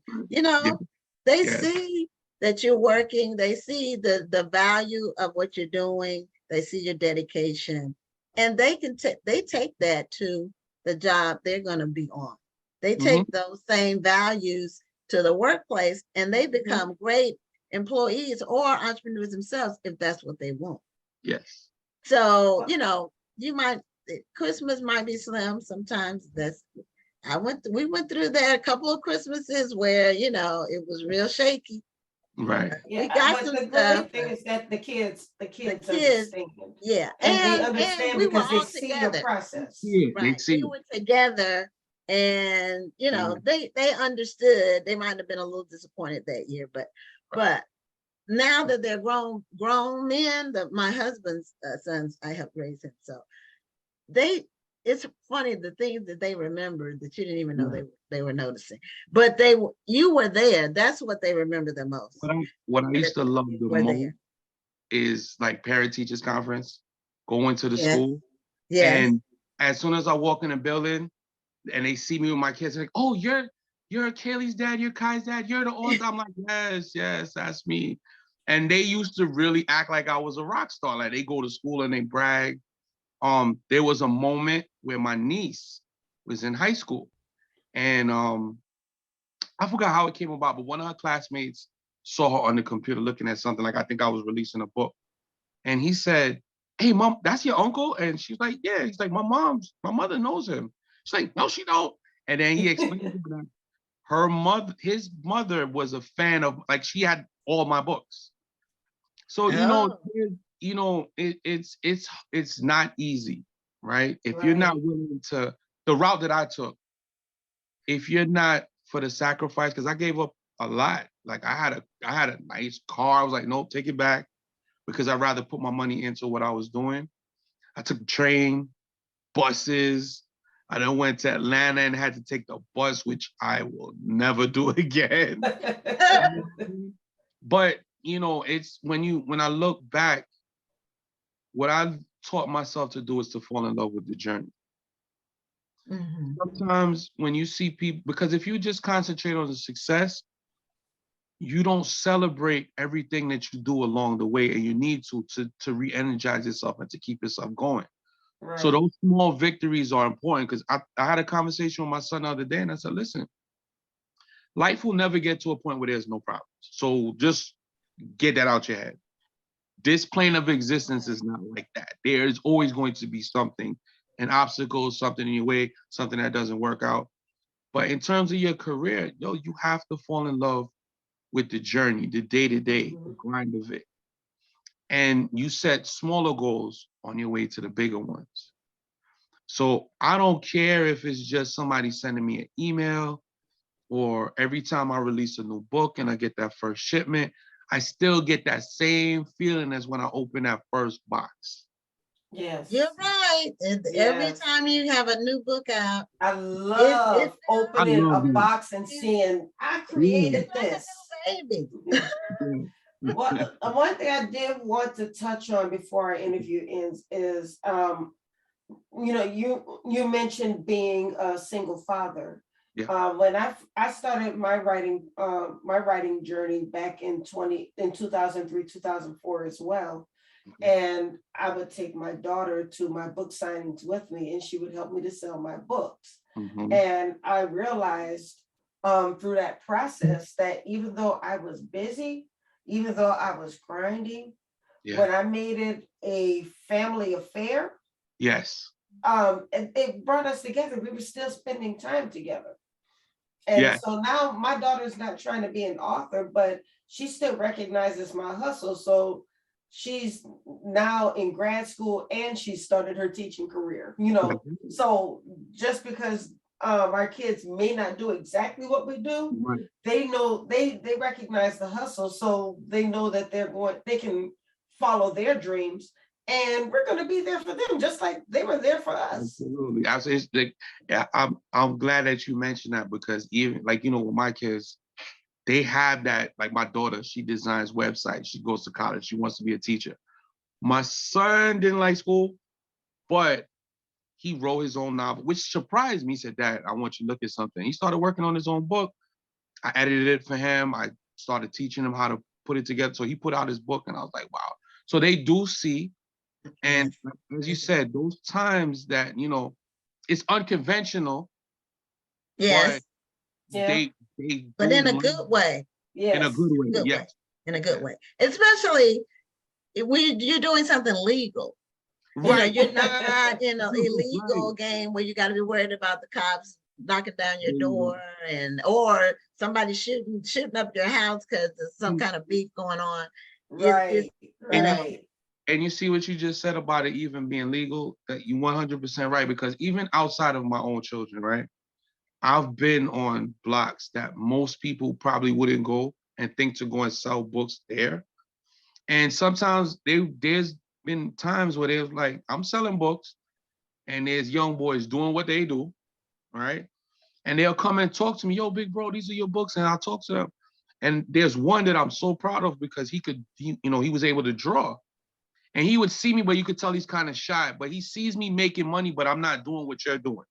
They see that you're working. They see the value of what you're doing. They see your dedication, and they take that to the job they're going to be on. They take those same values to the workplace, and they become great employees or entrepreneurs themselves if that's what they want. Yes. So, Christmas might be slim sometimes. We went through that a couple of Christmases where, it was real shaky. Right. We got some the stuff. great thing is that the kids understand. Yeah. And they understand we because were they see your process. Yeah, right. We were together, and they understood. They might have been a little disappointed that year, but now that they're grown men, my husband's sons, I helped raise him. So it's funny, the things that they remember that you didn't even know they were noticing, but you were there. That's what they remember the most. What I used to love the most is like parent teachers conference, going to the school. Yeah. And as soon as I walk in the building and they see me with my kids, they're like, oh, you're Kaylee's dad, you're Kai's dad, you're the author. I'm like, yes, that's me. And they used to really act like I was a rock star. Like they go to school and they brag. There was a moment where my niece was in high school, and I I forgot how it came about, but one of her classmates saw her on the computer looking at something, like I think I was releasing a book. And he said, "Hey, mom, that's your uncle?" And she's like, "Yeah." He's like, my mother knows him." She's like, "No, she don't." And then he explained to her that his mother was a fan of, like, she had all my books. So, Oh, it's not easy, right? If you're not Right. willing to, the route that I took, if you're not for the sacrifice, because I gave up a lot. Like I had a nice car. I was like, nope, take it back, because I'd rather put my money into what I was doing. I took the train, buses. I then went to Atlanta and had to take the bus, which I will never do again. But it's when I look back, what I've taught myself to do is to fall in love with the journey. mhm. Sometimes when you see people, because if you just concentrate on the success, you don't celebrate everything that you do along the way, and you need to re-energize yourself and to keep yourself going. So Right. those small victories are important, because I had a conversation with my son the other day, and I said, listen, life will never get to a point where there's no problems. So just get that out your head. This plane of existence is not like that. There's always going to be something, an obstacle, something in your way, something that doesn't work out. But in terms of your career, you have to fall in love with the journey, the day-to-day, the Mhm. grind of it. And you set smaller goals on your way to the bigger ones. So I don't care if it's just somebody sending me an email, or every time I release a new book and I get that first shipment, I still get that same feeling as when I open that first box. You're Yes. right. And every Yes. time you have a new book out, I it love I opening a love that. box and seeing I Yeah. it's created like this. a new baby. Yeah. What one thing I did want to touch on before our interview ends is you mentioned being a single father. Yeah. When I started my writing journey back in 2003, 2004 as well. And I would take my daughter to my book signings with me, and she would help me to sell my books. Mhm. And I realized through that process that even though I was busy, even though I was grinding, Yeah. when I made it a family affair, Yes. it brought us together. We were still spending time together. And Yeah. so now my daughter's not trying to be an author, but she still recognizes my hustle. So she's now in grad school and she started her teaching career, So just because our kids may not do exactly what we do, Right. they know they recognize the hustle. So they know that they can follow their dreams, and we're going to be there for them just like they were there for us. Absolutely. Yeah, I'm glad that you mentioned that, because even like, with my kids, they have that. Like my daughter, she designs websites. She goes to college. She wants to be a teacher. My son didn't like school, but he wrote his own novel, which surprised me. He said, "Dad, I want you to look at something." He started working on his own book. I edited it for him. I started teaching him how to put it together. So he put out his book, and I was like, wow. So they do see. And as you said, those times that, it's unconventional, but Yes, Yeah. they but do in a learn good way. in a Yes. good way. Good way. Yes. In a good way. Especially when you're doing something legal. Right. You're not in an illegal Right. game where you got to be worried about the cops knocking down your door or somebody shooting up your house because there's some kind of beef going on. It's Right. And you Right. and you see what you just said about it even being legal, that you 100% right, because even outside of my own children, right? I've been on blocks that most people probably wouldn't go and think to go and sell books there. And sometimes there's been times where there's like, I'm selling books and there's young boys doing what they do, right? And they'll come and talk to me, yo, big bro, these are your books. And I'll talk to them. And there's one that I'm so proud of, because he was able to draw. And he would see me, but you could tell he's kind of shy. But he sees me making money, but I'm not doing what you're doing.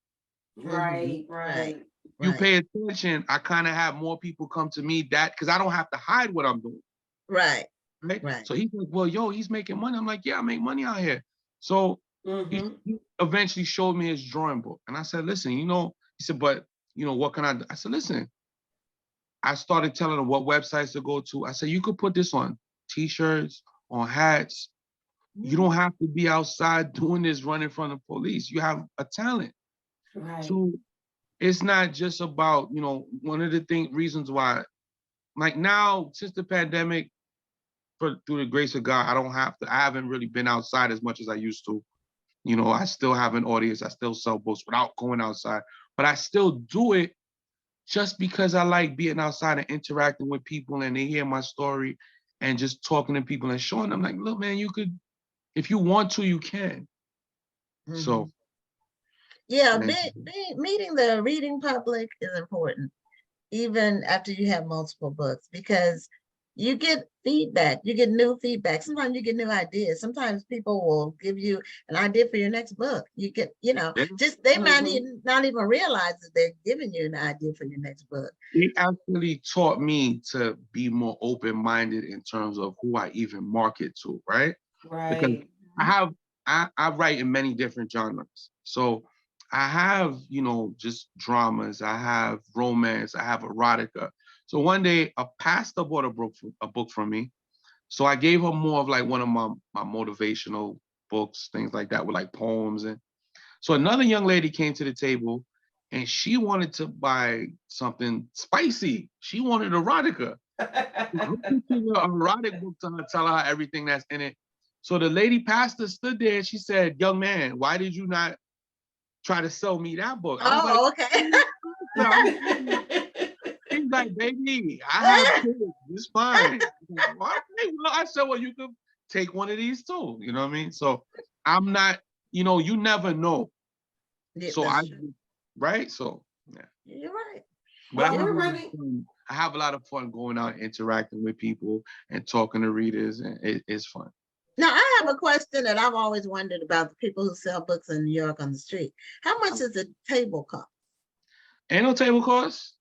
Right. Right. You pay attention, I kind of have more people come to me because I don't have to hide what I'm doing. Right. Right. So he's like, well, yo, he's making money. I'm like, yeah, I make money out here. So he eventually showed me his drawing book. And I said, listen, he said, but what can I do? I said, listen, I started telling them what websites to go to. I said, you could put this on t-shirts, on hats. You don't have to be outside doing this running from the police. You have a talent. Right. So it's not just about, you know, one of the reasons why, like now, since the pandemic, through the grace of God, I haven't really been outside as much as I used to. You know, I still have an audience. I still sell books without going outside, but I still do it just because I like being outside and interacting with people and they hear my story and just talking to people and showing them like, look, man, you could, if you want to, you can. So. Yeah, meeting the reading public is important, even after you have multiple books, because you get feedback, you get new feedback. Sometimes you get new ideas. Sometimes people will give you an idea for your next book. You get, you know, just they might not even realize that they're giving you an idea for your next book. It actually taught me to be more open-minded in terms of who I even market to, right? Because I write in many different genres. So I have, you know, just dramas, I have romance, I have erotica. So one day a pastor bought a book from me. So I gave her more of like one of my motivational books, things like that with like poems. And so another young lady came to the table and she wanted to buy something spicy. She wanted erotica. I'm picking an erotic book to her, tell her everything that's in it. So the lady pastor stood there and she said, young man, why did you not try to sell me that book? I was okay. She's like, baby, I have kids. It's fine. I said, well, you could take one of these too. You know what I mean? So I'm not, you know, you never know. Yeah, so right? So yeah. You're right. But I have a lot of fun going out and interacting with people and talking to readers, and it's fun. Now, I have a question that I've always wondered about the people who sell books in New York on the street. How much does a table cost? Ain't no table cost.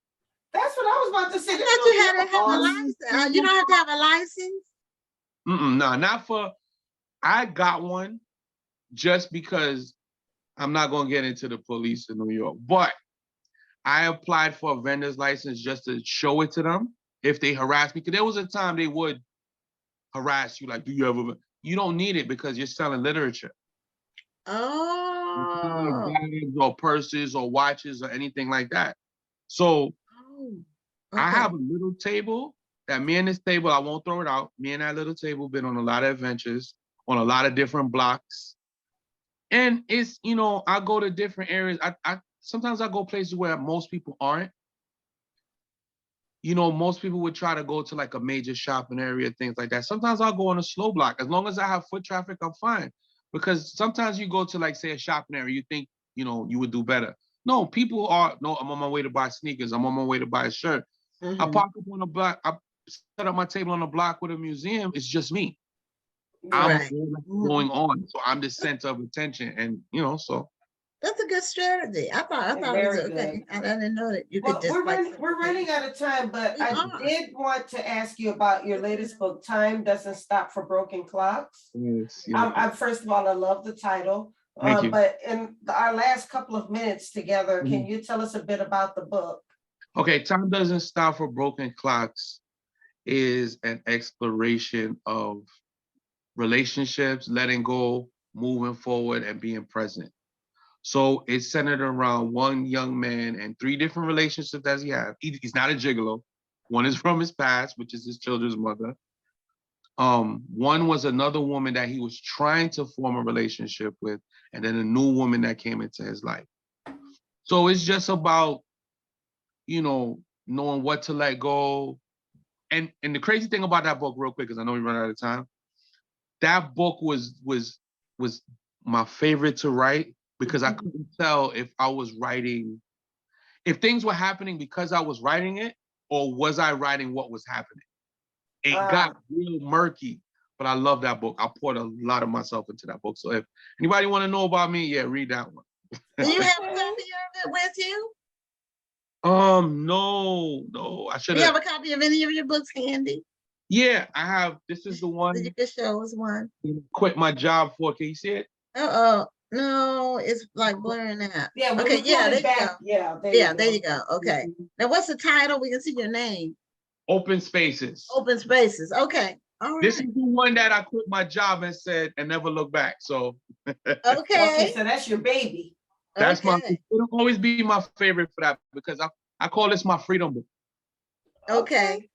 That's what I was about to say. You had to have a license. You don't have to have a license? No, not for, I got one just because I'm not going to get into the police in New York, but I applied for a vendor's license just to show it to them if they harass me. Because there was a time they would harass you, like, do you ever, you don't need it because you're selling literature. Oh. Bags or purses or watches or anything like that. So I have a little table that me and this table, I won't throw it out. Me and that little table been on a lot of adventures, on a lot of different blocks. And it's, you know, I go to different areas. Sometimes I go places where most people aren't. You know, most people would try to go to like a major shopping area, things like that. Sometimes I'll go on a slow block. As long as I have foot traffic, I'm fine. Because sometimes you go to like, say, a shopping area, you think, you know, you would do better. No, people are, no, I'm on my way to buy sneakers. I'm on my way to buy a shirt. I park up on the block. I set up my table on the block with a museum. It's just me. I'm going on. So I'm the center of attention. And, you know, so. That's a good strategy. I thought it was okay. I didn't know that you could just. We're running out of time, but I did want to ask you about your latest book, Time Doesn't Stop for Broken Clocks. Yes, first of all, I love the title. Thank you. But in our last couple of minutes together, can you tell us a bit about the book? Okay, Time Doesn't Stop for Broken Clocks is an exploration of relationships, letting go, moving forward, and being present. So it's centered around one young man and 3 different relationships that he has. He's not a gigolo. One is from his past, which is his children's mother. One was another woman that he was trying to form a relationship with, and then a new woman that came into his life. So it's just about, you know, knowing what to let go. And the crazy thing about that book, real quick, because I know we run out of time, that book was my favorite to write because I couldn't tell if I was writing, if things were happening because I was writing it, or was I writing what was happening? It got real murky, but I love that book. I poured a lot of myself into that book. So if anybody want to know about me, yeah, read that one. Do you have a copy of it with you? No, I should have. Do you have a copy of any of your books handy? Yeah, I have. This is the one. You can show us one. Quit my job for. Can you see it? No, it's like blurring out. Yeah, when Okay, you yeah, pull there it you go. back, yeah, Yeah, there you go. Okay. Mhm. Now what's the title? We can see your name. Open spaces. Open Spaces. Okay. All This right. is the one that I quit my job and said and never look back. So Okay, Okay. so that's your baby. that's my, Okay. it'll always be my favorite for that because I call this my freedom book. Okay.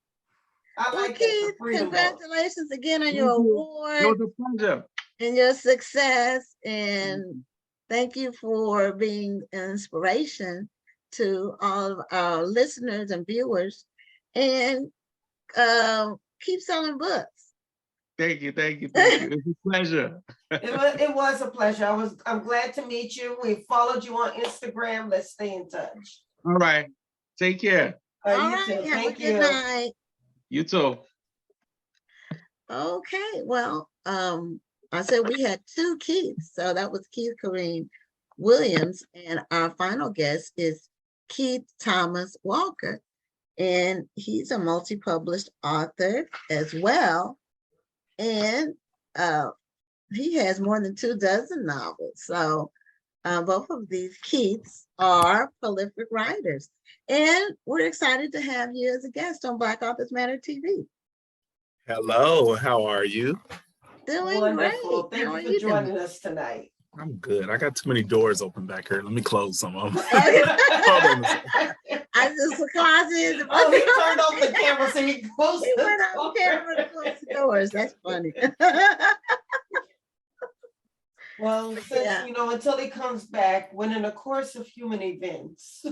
I Well, like that, the Keith, freedom book. congratulations again on Thank your you. award. It was a pleasure. And your success, and thank you for being an inspiration to all of our listeners and viewers, and keep selling books. Thank you, thank you, thank you. It's a pleasure. It was a pleasure. I'm glad to meet you. We followed you on Instagram. Let's stay in touch. All right. Take care. All You right, too. have a Thank good you. night. You too. Okay, well, I said we had two Keiths, so that was Keith Kareem Williams, and our final guest is Keith Thomas Walker, and he's a multi-published author as well, and he has more than 24 novels. So both of these Keiths are prolific writers, and we're excited to have you as a guest on Black Authors Matter TV. Hello, how are you? Doing Wonderful. great. Thank How you are for you doing? joining us tonight. I'm good. I got too many doors open back here. Let me close some of them. I just the closet. Oh, he turned off the camera so he closed He the went off door. camera to close the doors. That's funny. Well, since, Yeah. you know, until he comes back, when in the course of human events.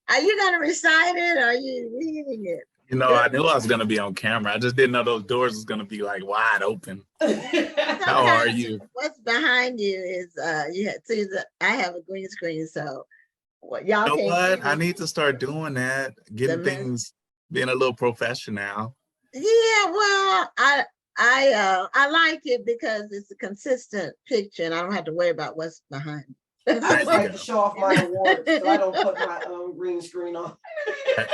Are you gonna recite it or are you reading it? You know, I knew I was going to be on camera. I just didn't know those doors was going to be like wide open. How are you? What's behind you is you had see I have a green screen, so what y'all You know can't what? see I me. need to start doing that, getting The things, being a little professional. Yeah, well, I like it because it's a consistent picture and I don't have to worry about what's behind me. I just like to show off my awards, so I don't put my green screen on.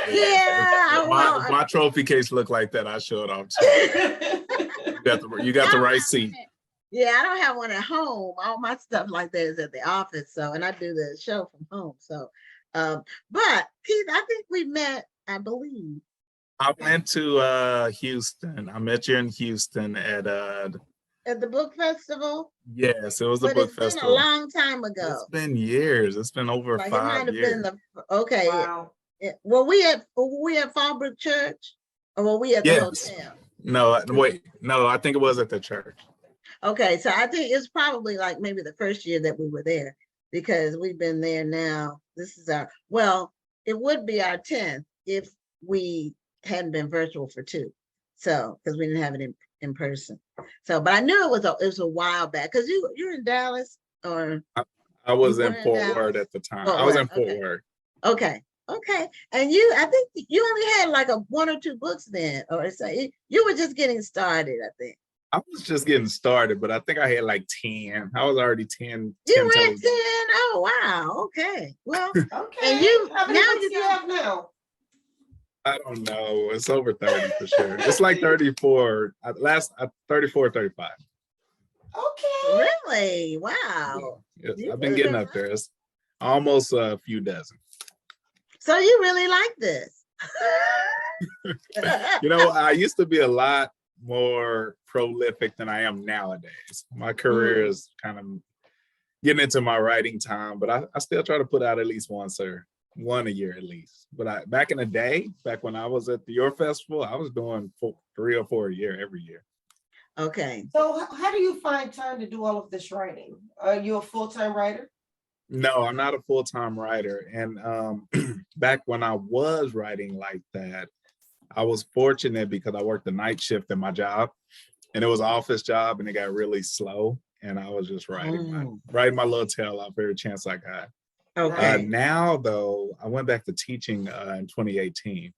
Yeah, If well, my trophy case looked like that, I show it off too. You got the right seat. Yeah, I don't have one at home. All my stuff like that is at the office. So, and I do the show from home. So, but Keith, I think we met, I believe. I went to Houston. I met you in Houston at the book festival. Yes, it was the But book it's festival. been a long time ago. It's been years. It's been over Like 5 it might have years. been the okay. Wow. Were we at Fallbrook Church or were we at the Yes. hotel? No, wait. No, I think it was at the church. Okay, so I think it's probably like maybe the first year that we were there because we've been there now. This is our, well, it would be our 10th if we hadn't been virtual for 2. So, because we didn't have it in person. So, but I knew it was a while back because you're in Dallas or I was you in were in Fort Dallas? Worth at the time. Fort I was Worth, in Fort okay. Worth. Okay. And I think you only had like 1 or 2 books then, or so you were just getting started, I think. I was just getting started, but I think I had like 10. I was already 10. You were at 10? titles. Oh, wow. Okay. Well, Okay. and you, How many now books you do you have now? I don't know. It's over 30 for sure. It's like 34. 34, 35. Okay. Really? Wow. Yes, You I've been really getting been up there. It's almost a few dozen. So you really like this? You know, I used to be a lot more prolific than I am nowadays. My career is kind of getting into my writing time, but I still try to put out at least one a year at least. But back in the day, back when I was at your festival, I was doing 3 or 4 a year every year. Okay. So how do you find time to do all of this writing? Are you a full-time writer? No, I'm not a full-time writer. And back when I was writing like that, I was fortunate because I worked the night shift in my job and it was an office job and it got really slow. And I was just writing my little tail off every chance I got. Okay. Now though, I went back to teaching in 2018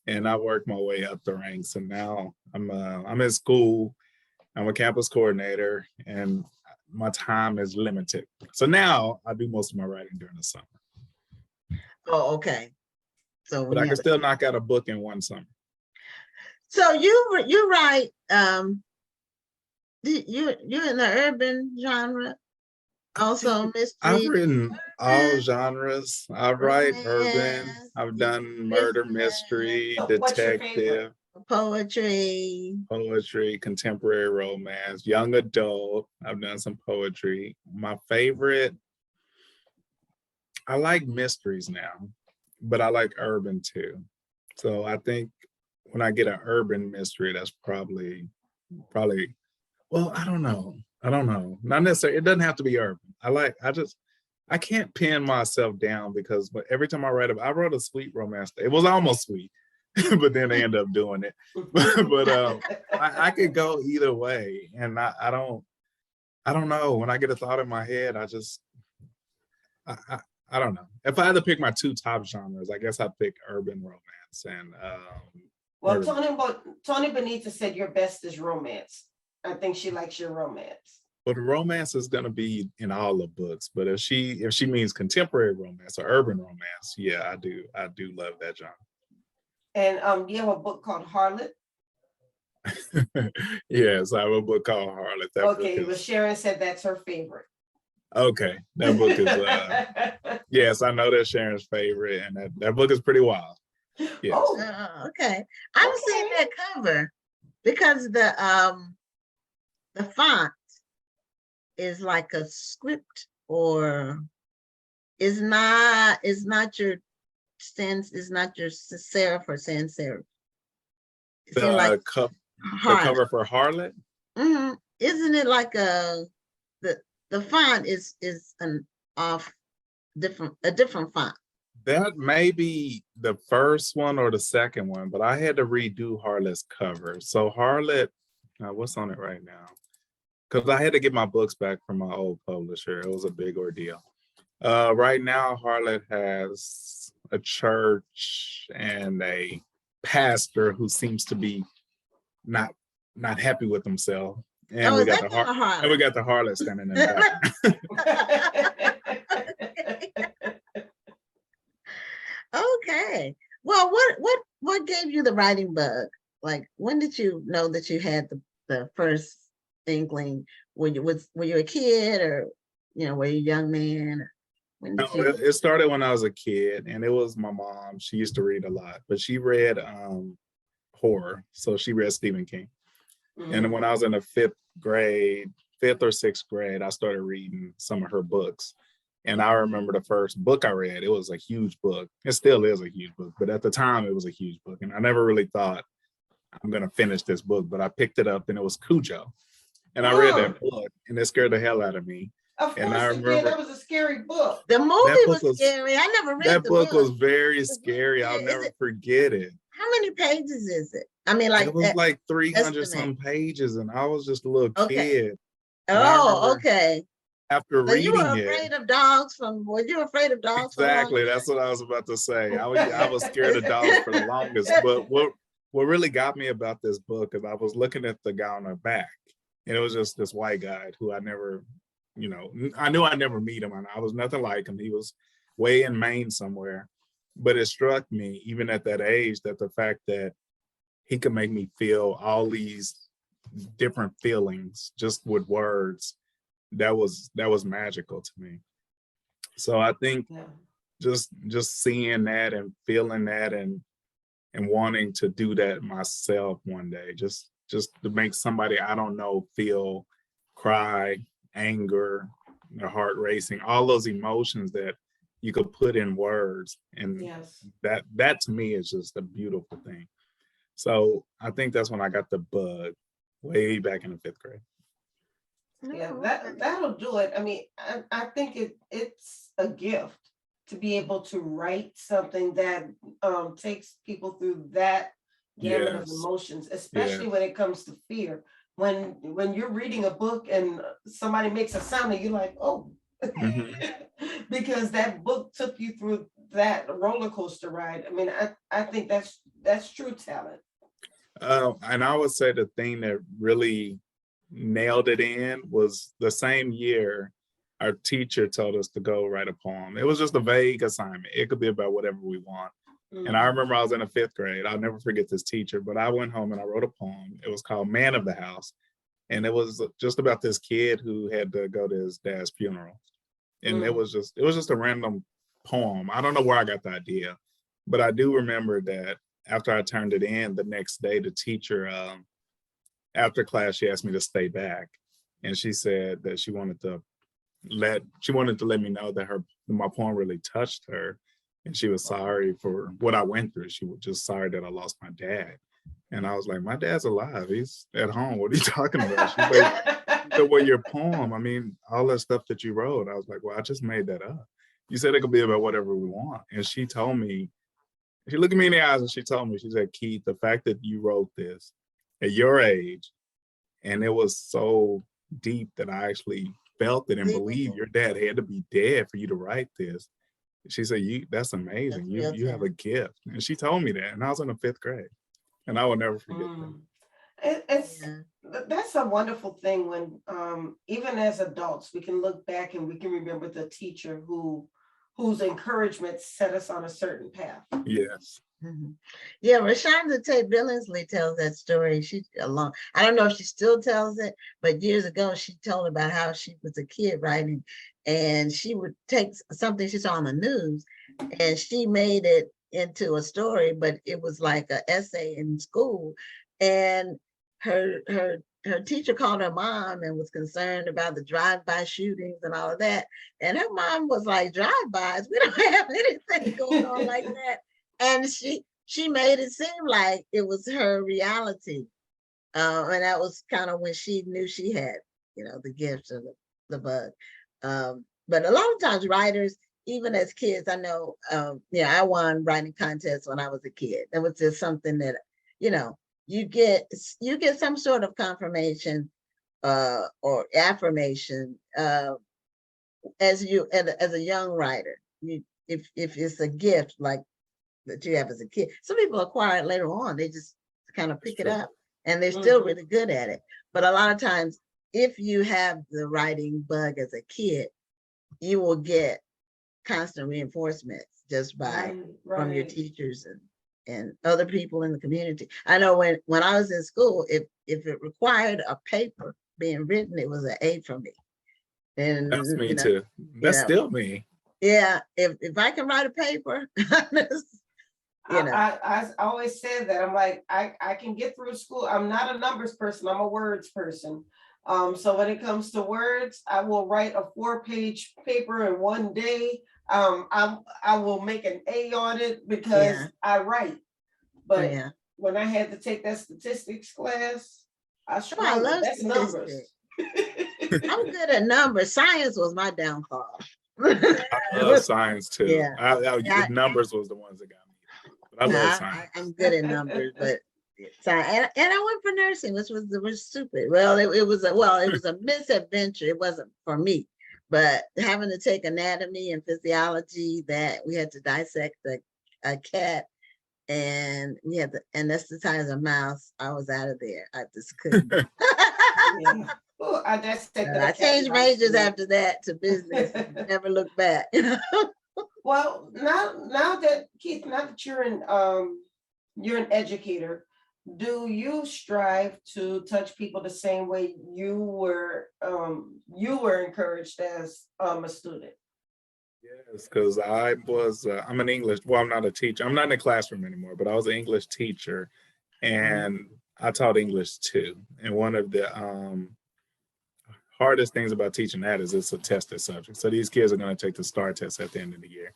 and I worked my way up the ranks. And now I'm in school. I'm a campus coordinator and my time is limited. So now I do most of my writing during the summer. Oh, okay. So But I can still knock out a book in one summer. So you write You're in the urban genre, also I've mystery, written all urban, genres. I write urban. romance, I've done murder, Christmas, mystery, So what's your favorite? detective, poetry. poetry, contemporary romance, young adult. I've done some poetry. My favorite, I like mysteries now, but I like urban too. So I think when I get an urban mystery, that's probably, well, I don't know. I don't know. Not necessarily, it doesn't have to be urban. I can't pin myself down because every time I I wrote a sweet romance. It was almost sweet, but then I ended up doing it. But I could go either way. And I don't know. When I get a thought in my head, I, I, I don't know. If I had to pick my two top genres, I guess I'd pick urban romance and Well, murder. Tony Benita said your best is romance. I think she likes your romance. But romance is gonna be in all the books. But if she means contemporary romance or urban romance, yeah, I do love that genre. And you have a book called Harlot. Yes, I have a book called Harlot. That book Okay, well, is Sharon said that's her favorite. okay. That book is yes, I know that's Sharon's favorite, and that book is pretty wild. Yes. Oh, Okay. I'm seeing okay. that cover because the font is like a script or is not your serif or sans serif. It seems like The the hard. cover for Harlot. Isn't it like the font is an off a different font? That may be the first one or the second one, but I had to redo Harlot's cover. So Harlot, what's on it right now? Because I had to get my books back from my old publisher. It was a big ordeal. Right now, Harlot has a church and a pastor who seems to be not happy with himself. And Oh, we is got that the kind of and hard? we got the harlot standing in the back. Okay. Well, what gave you the writing bug? Like, when did you know that you had the first inkling? Were you a kid, or were you a young man? When No, did you? it started when I was a kid, and it was my mom. She used to read a lot, but she read horror, so she read Stephen King. And when I was in the fifth or sixth grade, I started reading some of her books. And I remember the first book I read, it was a huge book. It still is a huge book, but at the time it was a huge book. And I never really thought I'm going to finish this book, but I picked it up and it was Cujo. And I read that book and it scared the hell out of me. Of And course I it did. remember That was a scary book. The that movie book was scary. I never read that the book was book. very The book scary. I'll is never it? forget it. How many pages is it? I mean, like It was like 300 estimate. some pages, and I was just a little Okay. kid. And I Oh, remember okay. after So you were reading it, afraid of dogs were you afraid of dogs for a long exactly, time? that's what I was about to say. I was scared of dogs for the longest, but what really got me about this book is I was looking at the guy on the back, and it was just this white guy who I never, I knew I'd never meet him, and I was nothing like him. He was way in Maine somewhere, but it struck me, even at that age, that the fact that he could make me feel all these different feelings just with words, that was magical to me. So I think Yeah. just seeing that and feeling that and wanting to do that myself one day, just to make somebody I don't know feel cry, anger, their heart racing, all those emotions that you could put in words, and Yes. that to me is just a beautiful thing. So I think that's when I got the bug, way back in the fifth grade. Yeah, Oh, that'll do it. I mean, I think it's a gift to be able to write something that takes people through that gamut of Yes, emotions, yeah. especially when it comes to fear. When you're reading a book and somebody makes a sound and you're like, oh, Mhm. because that book took you through that roller coaster ride. I mean, I think that's true talent. And I would say the thing that really nailed it in was the same year our teacher told us to go write a poem. It was just a vague assignment. It could be about whatever we want. And I remember I was in the fifth grade. I'll never forget this teacher, but I went home and I wrote a poem. It was called Man of the House. And it was just about this kid who had to go to his dad's funeral. And it was just a random poem. I don't know where I got the idea, but I do remember that after I turned it in the next day, the teacher, after class, she asked me to stay back. And she said that she wanted to let me know that my poem really touched her. And she was sorry for what I went through. She was just sorry that I lost my dad. And I was like, my dad's alive. He's at home. What are you talking about? She's like, so, well, your poem, I mean, all that stuff that you wrote. I was like, well, I just made that up. You said it could be about whatever we want. And she told me, she looked at me in the eyes and she told me, she said, Keith, the fact that you wrote this at your age, and it was so deep that I actually felt it and believed your dad had to be dead for you to write this. She said, that's amazing. You have a gift. And she told me that. And I was in the 5th grade. And I will never forget that. That's a wonderful thing when even as adults, we can look back and we can remember the teacher whose encouragement set us on a certain path. Yes. Yeah, Rashonda Tate Billingsley tells that story. I don't know if she still tells it, but years ago she told about how she was a kid writing, and she would take something she saw on the news and she made it into a story, but it was like an essay in school. And her teacher called her mom and was concerned about the drive-by shootings and all of that. And her mom was like, drive-bys? We don't have anything going on like that. And she made it seem like it was her reality. And that was kind of when she knew she had, the gift of the bug. But a lot of times writers, even as kids, I know, I won writing contests when I was a kid. That was just something that, you get some sort of confirmation or affirmation as a young writer. If it's a gift like that you have as a kid, some people acquire it later on. They just kind of pick it up and they're still really good at it. But a lot of times, if you have the writing bug as a kid, you will get constant reinforcements just by from your teachers and other people in the community. I know when I was in school, if it required a paper being written, it was an A for me. And that's me too. That's still me. Yeah, if I can write a paper, I always said that. I'm like, I can get through school. I'm not a numbers person. I'm a words person. So when it comes to words, I will write a 4-page paper in one day. I will make an A on it because I write. But when I had to take that statistics class, I struggled. That's numbers. I'm good at numbers. Science was my downfall. I love science too. Numbers was the ones that got me. But I love science. I'm good at numbers, but and I went for nursing, which was stupid. Well, it was a misadventure. It wasn't for me, but having to take anatomy and physiology, that we had to dissect a cat and we had to anesthetize a mouse, I was out of there. I just couldn't. I changed majors after that to business. Never looked back. Well, now that Keith, now that you're an educator, do you strive to touch people the same way you were encouraged as a student? Yes, because I'm an English, I'm not a teacher. I'm not in the classroom anymore, but I was an English teacher and I taught English too. And one of the hardest things about teaching that is it's a tested subject. So these kids are going to take the STAR test at the end of the year.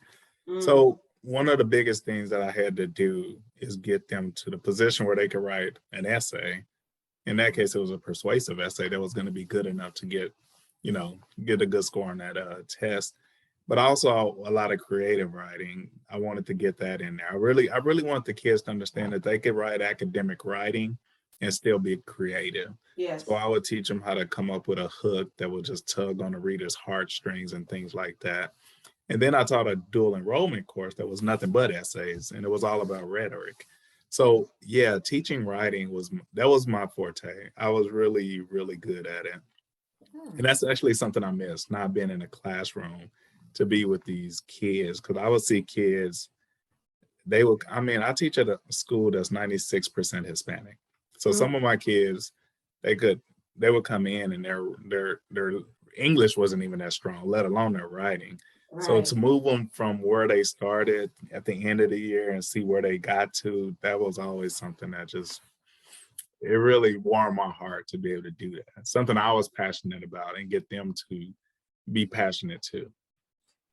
So one of the biggest things that I had to do is get them to the position where they could write an essay. In that case, it was a persuasive essay that was going to be good enough to get a good score on that test. But also a lot of creative writing. I wanted to get that in there. I really want the kids to understand that they could write academic writing and still be creative. Yes. So I would teach them how to come up with a hook that would just tug on the reader's heartstrings and things like that. And then I taught a dual enrollment course that was nothing but essays, and it was all about rhetoric. So yeah, teaching writing was my forte. I was really, really good at it. And that's actually something I miss, not being in a classroom to be with these kids, because I would see kids, I teach at a school that's 96% Hispanic. So some of my kids, they could they would come in and their English wasn't even that strong, let alone their writing. So Right. to move them from where they started at the end of the year and see where they got to, that was always something that just, it really warmed my heart to be able to do that. Something I was passionate about and get them to be passionate too.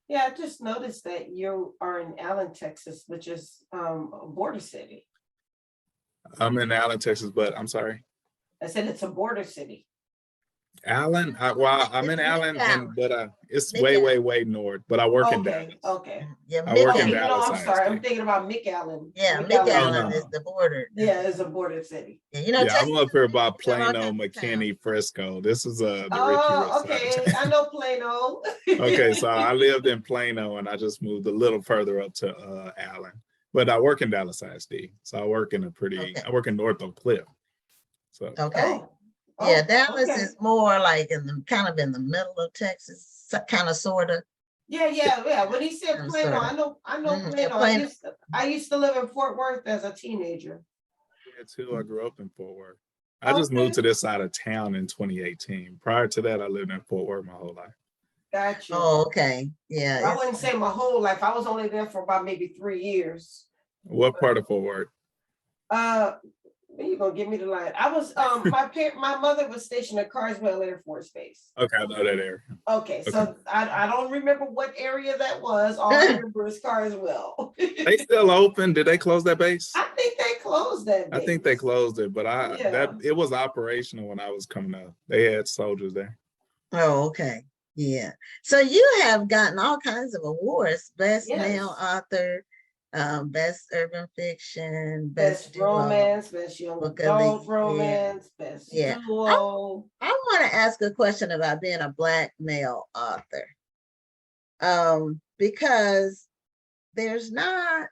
Yeah, I just noticed that you are in Allen, Texas, which is a border city. I'm in Allen, Texas, but I'm sorry. I said it's a border city. Allen, well, I'm in It's Allen, McAllen. but it's McAllen. way north. But I work in Okay, Dallas. okay. Yeah, I work in Okay, McAllen. no, Dallas I'm sorry. I'm ISD. thinking about McAllen. Yeah, Oh, McAllen no. is the border. Yeah, it's a border city. Yeah, you know, Yeah, I'm Texas up here by is all Plano, kinds of towns. McKinney, Frisco. This is the Ricky Oh, Rich side of okay. town. I know Plano. Okay, so I lived in Plano and I just moved a little further up to Allen. But I work in Dallas ISD. So I work in Okay. I work in North Oak Cliff. So Okay. Oh, Yeah, Dallas okay. is more like in the kind of in the middle of Texas, kind of sort of. Yeah. When he said I'm Plano, sorry. I know Yeah, Plano. Plano. I used to live in Fort Worth as a teenager. yeah, too, I grew up in Fort Worth. I just moved to this side of town in 2018. Prior to that, I lived in Fort Worth my whole life. Got you. Oh, okay. Yeah. I wouldn't say my whole life. I was only there for about maybe 3 years. What part of Fort Worth? You gonna give me the line? I was my mother was stationed at Carswell Air Force Base. Okay, I know that area. Okay, so Okay. I don't remember what area that was. All I remember is Carswell. They still open? Did they close that base? I think they closed that I think they closed it, but Yeah. it was operational when I was coming up. They had soldiers there. Oh, okay. Yeah. So you have gotten all kinds of awards: best Yes. male author, best urban fiction, Best duo, romance, best young book of the adult year. romance, best Yeah. duo. I want to ask a question about being a Black male author. Because there's not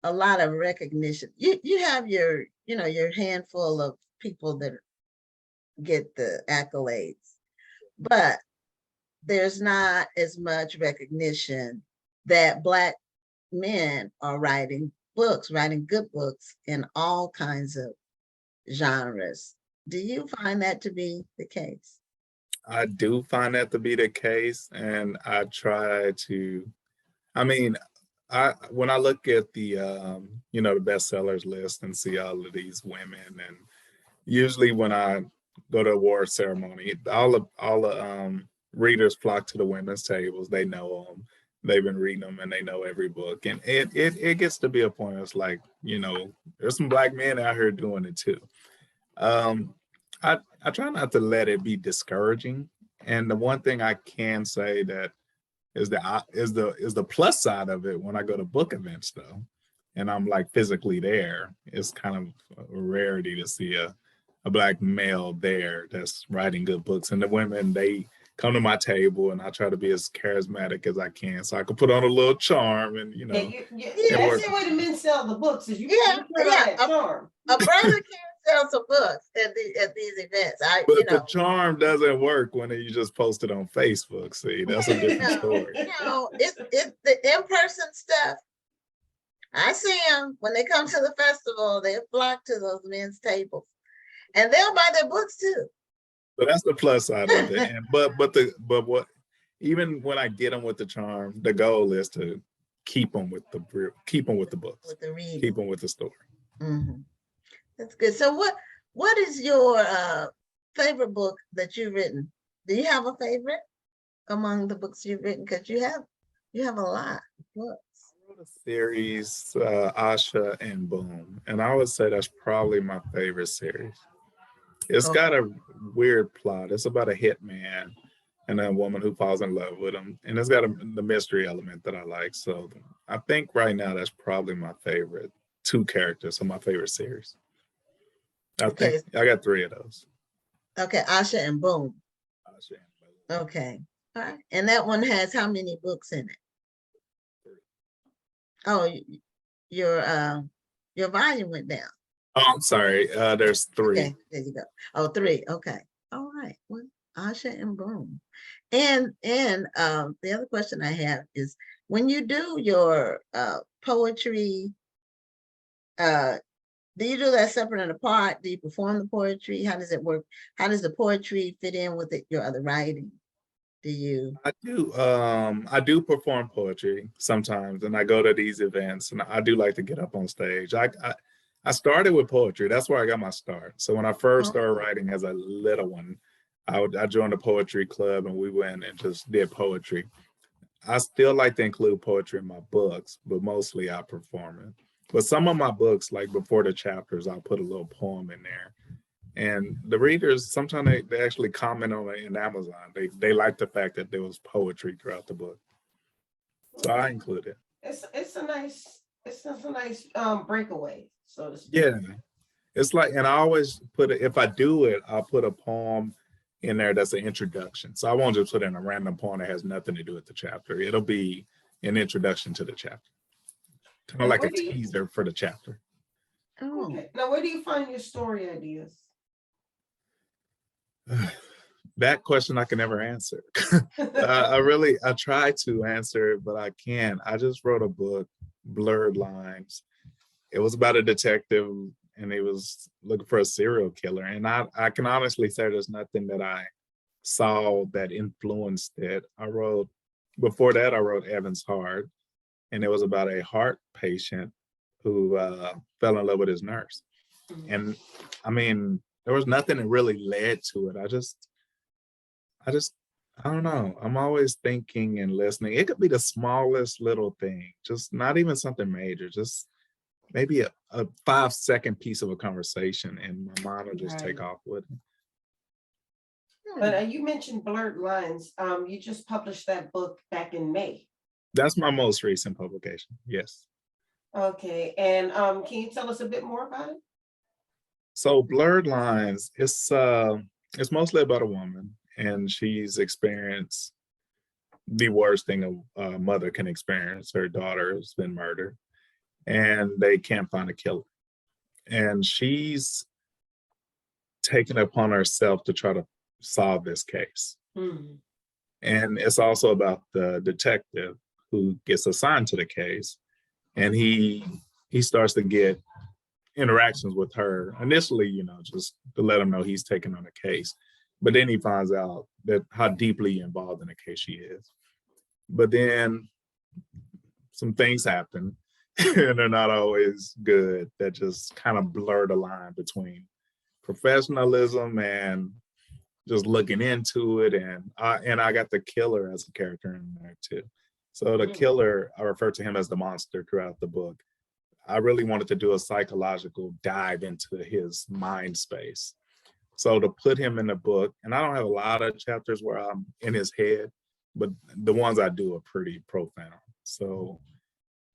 a lot of recognition. You have your, your handful of people that get the accolades, but there's not as much recognition that Black men are writing good books in all kinds of genres. Do you find that to be the case? I do find that to be the case, and I try to. I mean, when I look at the the bestsellers list and see all of these women, and usually when I go to award ceremony, all the readers flock to the women's tables. They know them, they've been reading them, and they know every book. And it gets to be a point. It's like, there's some Black men out here doing it too. I try not to let it be discouraging. And the one thing I can say that is the plus side of it when I go to book events though, and I'm like physically there, it's kind of a rarity to see a Black male there that's writing good books. And the women, they come to my table and I try to be as charismatic as I can so I can put on a little charm and That's the way the men sell the books. Is you put on that charm. A brother can sell some books at these events. But the charm doesn't work when you just post it on Facebook. See, that's a different story. It's the in-person stuff. I see them when they come to the festival. They flock to those men's tables, and they'll buy their books too. So that's the plus side of it. And but even when I get them with the charm, the goal is to keep them with the books, keep them with the reading, keep them with the story. Mm-hmm. That's good. So what is your favorite book that you've written? Do you have a favorite among the books you've written? Because you have a lot of books. I wrote a series, Asha and Boom, and I would say that's probably my favorite series. It's got a weird plot. It's about a hitman and a woman who falls in love with him, and it's got the mystery element that I like. So I think right now that's probably my favorite 2 characters of my favorite series. I think I got 3 of those. Okay, Asha and Boom. Asha and Boom. Okay, all right. And that one has how many books in it? 3. Oh, your volume went down. Oh, I'm sorry. There's 3. Okay, there you go. Oh, 3. Okay. All right. Well, Asha and Boom. And the other question I have is, when you do your poetry Do you do that separate and apart? Do you perform the poetry? How does it work? How does the poetry fit in with your other writing? Do you? I do perform poetry sometimes, and I go to these events, and I do like to get up on stage. I started with poetry. That's where I got my start. So when I first started writing as a little one, I joined a poetry club, and we went and just did poetry. I still like to include poetry in my books, but mostly I perform it. But some of my books, like before the chapters, I'll put a little poem in there. And the readers, sometimes they actually comment on it in Amazon. They like the fact that there was poetry throughout the book. So I include it. It's a nice breakaway, so to speak. Yeah. It's like, and I always put it, if I do it, I'll put a poem in there that's an introduction. So I won't just put in a random poem that has nothing to do with the chapter. It'll be an introduction to the chapter. Kind of like a teaser for the chapter. Oh, Okay. Now, where do you find your story ideas? That question I can never answer. I try to answer it, but I can't. I just wrote a book, Blurred Lines. It was about a detective, and he was looking for a serial killer. And I can honestly say there's nothing that I saw that influenced it. Before that, I wrote Evan's Heart, and it was about a heart patient who fell in love with his nurse. And I mean, there was nothing that really led to it. I don't know. I'm always thinking and listening. It could be the smallest little thing, just not even something major, just maybe a 5-second piece of a conversation, and my mind will just take off with it. But you mentioned Blurred Lines. You just published that book back in May. That's my most recent publication. Yes. Okay. And can you tell us a bit more about it? So Blurred Lines, it's mostly about a woman, and she's experienced the worst thing a mother can experience. Her daughter has been murdered, and they can't find a killer. And she's taken it upon herself to try to solve this case. And it's also about the detective who gets assigned to the case, and he starts to get interactions with her initially, just to let him know he's taking on a case. But then he finds out that how deeply involved in the case she is. But then some things happen, and they're not always good, that just kind of blur the line between professionalism and just looking into it. And I got the killer as a character in there too. So the killer, I refer to him as the monster throughout the book. I really wanted to do a psychological dive into his mind space. So to put him in the book, and I don't have a lot of chapters where I'm in his head, but the ones I do are pretty profound. So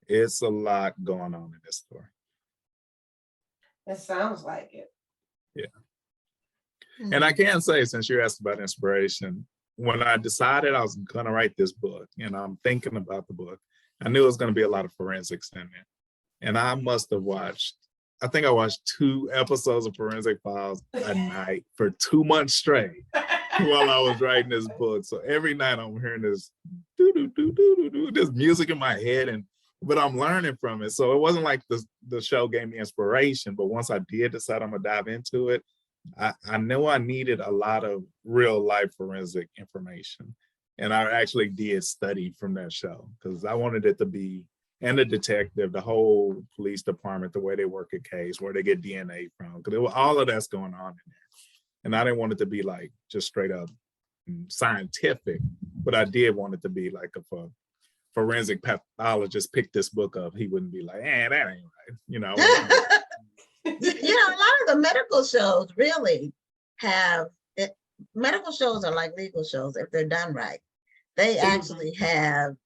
it's a lot going on in this story. It sounds like it. Yeah. And I can say, since you asked about inspiration, when I decided I was going to write this book, and I'm thinking about the book, I knew it was going to be a lot of forensics in it. And I must have I think I watched 2 episodes of Forensic Files a night for 2 months straight while I was writing this book. So every night I'm hearing this this music in my head, but I'm learning from it. So it wasn't like the show gave me inspiration, but once I did decide I'm gonna dive into it, I knew I needed a lot of real life forensic information. And I actually did study from that show because I wanted it to be, and the detective, the whole police department, the way they work a case, where they get DNA from, because all of that's going on in there. And I didn't want it to be like just straight up scientific, but I did want it to be like if a forensic pathologist picked this book up, he wouldn't be like, that ain't right. a lot of the medical shows really have it. Medical shows are like legal shows if they're done right. They actually have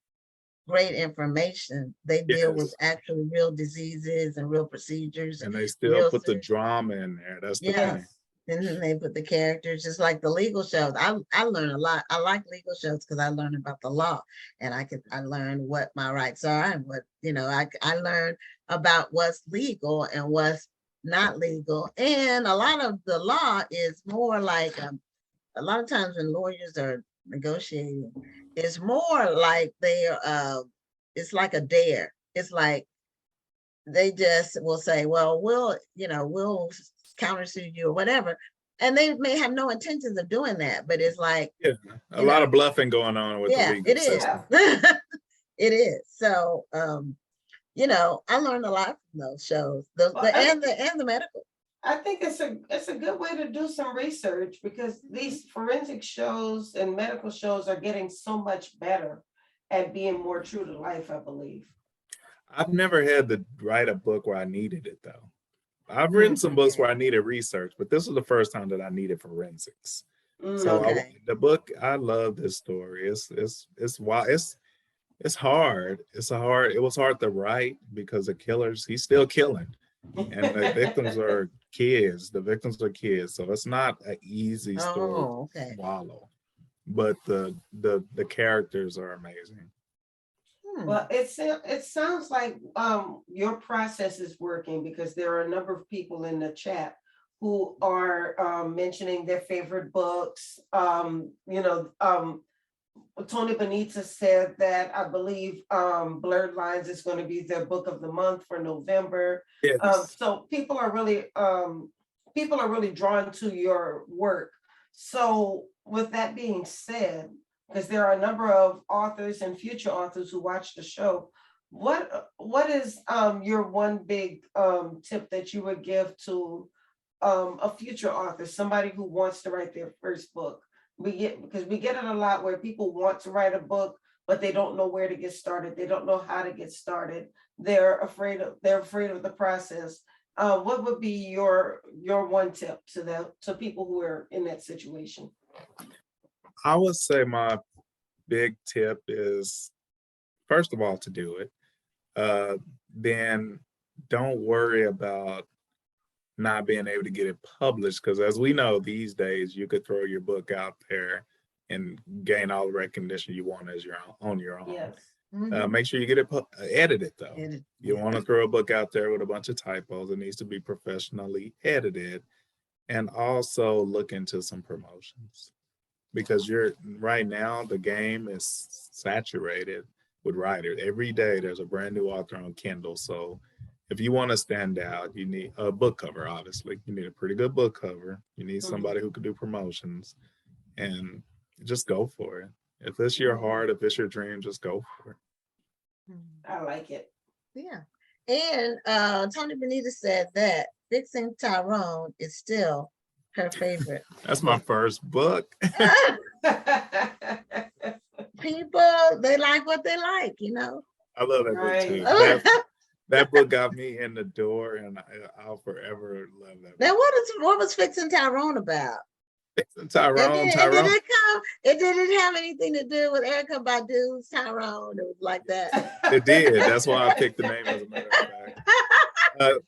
great information. They deal with actually real diseases and real procedures. And they still put the drama in there. That's the thing. And then they put the characters, just like the legal shows. I learn a lot. I like legal shows because I learn about the law, and I learn what my rights are and what, I learn about what's legal and what's not legal. And a lot of the law is more like a lot of times when lawyers are negotiating, it's more like it's like a dare. It's like they just will say, well, we'll countersue you or whatever. And they may have no intentions of doing that, but it's like, Yeah, a lot of bluffing going on with the yeah, legal it is. system. It is. So, I learned a lot from those shows, and the medical. I think it's a good way to do some research, because these forensic shows and medical shows are getting so much better at being more true to life, I believe. I've never had to write a book where I needed it though. I've written some books where I needed research, but this was the first time that I needed forensics. So Okay. the book, I love this story. It's wild. It's hard. It was hard to write because the killers, he's still killing. And the victims are kids. The victims are kids. So it's not an easy story to swallow. But the characters are amazing. Well, it sounds like your process is working, because there are a number of people in the chat who are mentioning their favorite books. Tony Benita said that, I believe, Blurred Lines is going to be their book of the month for November. Yes. So people are really drawn to your work. So with that being said, because there are a number of authors and future authors who watch the show, what is your one big tip that you would give to a future author, somebody who wants to write their first book? Because we get it a lot where people want to write a book, but they don't know where to get started. They don't know how to get started. They're afraid of the process. What would be your one tip to people who are in that situation? I would say my big tip is, first of all, to do it. Then don't worry about not being able to get it published, because as we know these days, you could throw your book out there and gain all the recognition you want as on your own. Yes. Make sure you get it edited though. You want to throw a book out there with a bunch of typos, it needs to be professionally edited. And also look into some promotions, because right now the game is saturated with writers. Every day there's a brand new author on Kindle. So if you want to stand out, you need a book cover, obviously. You need a pretty good book cover. You need somebody who could do promotions, and just go for it. If it's your heart, if it's your dream, just go for it. I like it. Yeah. And Tony Benita said that Fixing Tyrone is still her favorite. That's my first book. People, they like what they like, I love that book too. That book got me in the door, and I'll forever love that book. Now, what was Fixing Tyrone about? Fixing Tyrone. It didn't have anything to do with Erykah Badu's Tyrone. It was like that. It did. That's why I picked the name, as a matter of fact.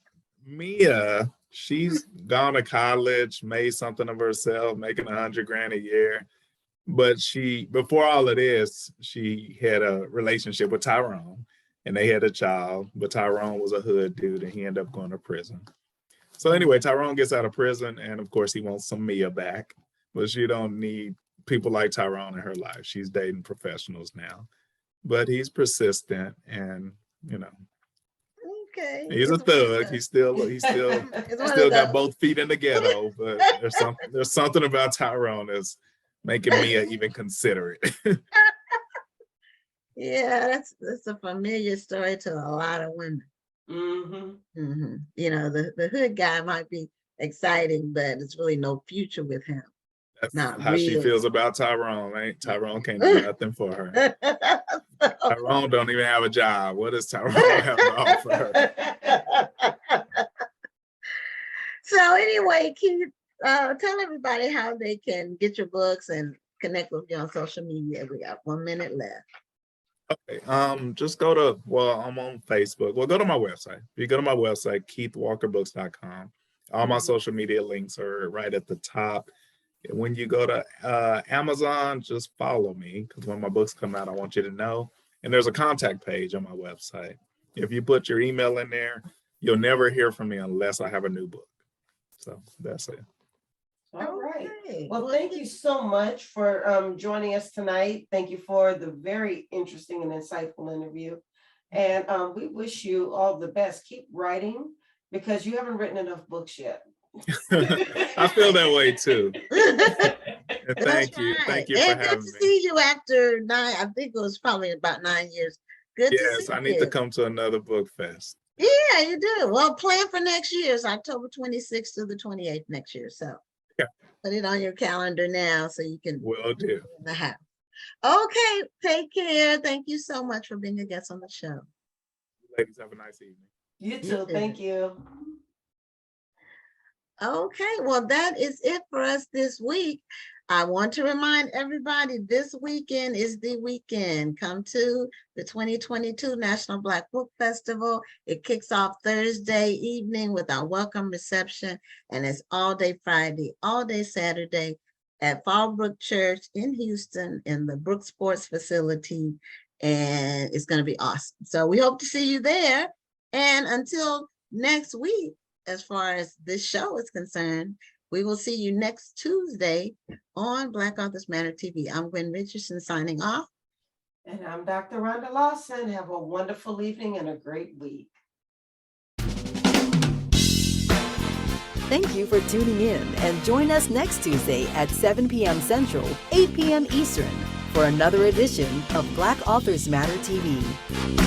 Mia, she's gone to college, made something of herself, making $100,000 a year. But before all of this, she had a relationship with Tyrone, and they had a child, but Tyrone was a hood dude, and he ended up going to prison. So anyway, Tyrone gets out of prison, and of course he wants some Mia back, but she don't need people like Tyrone in her life. She's dating professionals now, but he's persistent, and okay, he's a thug. He's still got both feet in the ghetto, but there's something about Tyrone that's making Mia even consider it. Yeah, that's a familiar story to a lot of women. The hood guy might be exciting, but it's really no future with him. That's not how she feels about Tyrone. Tyrone can't do nothing for her. Tyrone don't even have a job. What does Tyrone have to offer her? So anyway, Keith, tell everybody how they can get your books and connect with you on social media. We got 1 minute left. Okay, just go to, I'm on Facebook. Well, go to my website. If you go to my website, keithwalkerbooks.com, all my social media links are right at the top. And when you go to Amazon, just follow me, because when my books come out, I want you to know. And there's a contact page on my website. If you put your email in there, you'll never hear from me unless I have a new book. So that's it. All right. Well, thank you so much for joining us tonight. Thank you for the very interesting and insightful interview. And we wish you all the best. Keep writing because you haven't written enough books yet. I feel that way too. And thank you. right. Thank you And for good having to me. see you after 9, I think it was probably about 9 years. Good to Yes, see I need you. to come to another book fest. Yeah, you do. Well, plan for next year. It's October 26th to the 28th next year. So Yeah. put it on your calendar now so you can Will do. be in the house. Okay, take care. Thank you so much for being a guest on the show. Ladies, have a nice evening. You You too. too. Thank you. Okay, well, that is it for us this week. I want to remind everybody this weekend is the weekend. Come to the 2022 National Black Book Festival. It kicks off Thursday evening with our welcome reception, and it's all day Friday, all day Saturday at Fallbrook Church in Houston in the Brook Sports facility, and it's going to be awesome. So we hope to see you there. And until next week, as far as this show is concerned, we will see you next Tuesday on Black Authors Matter TV. I'm Gwen Richardson signing off. And I'm Dr. Rhonda Lawson. Have a wonderful evening and a great week. Thank you for tuning in and join us next Tuesday at 7 p.m. Central, 8 p.m. Eastern for another edition of Black Authors Matter TV.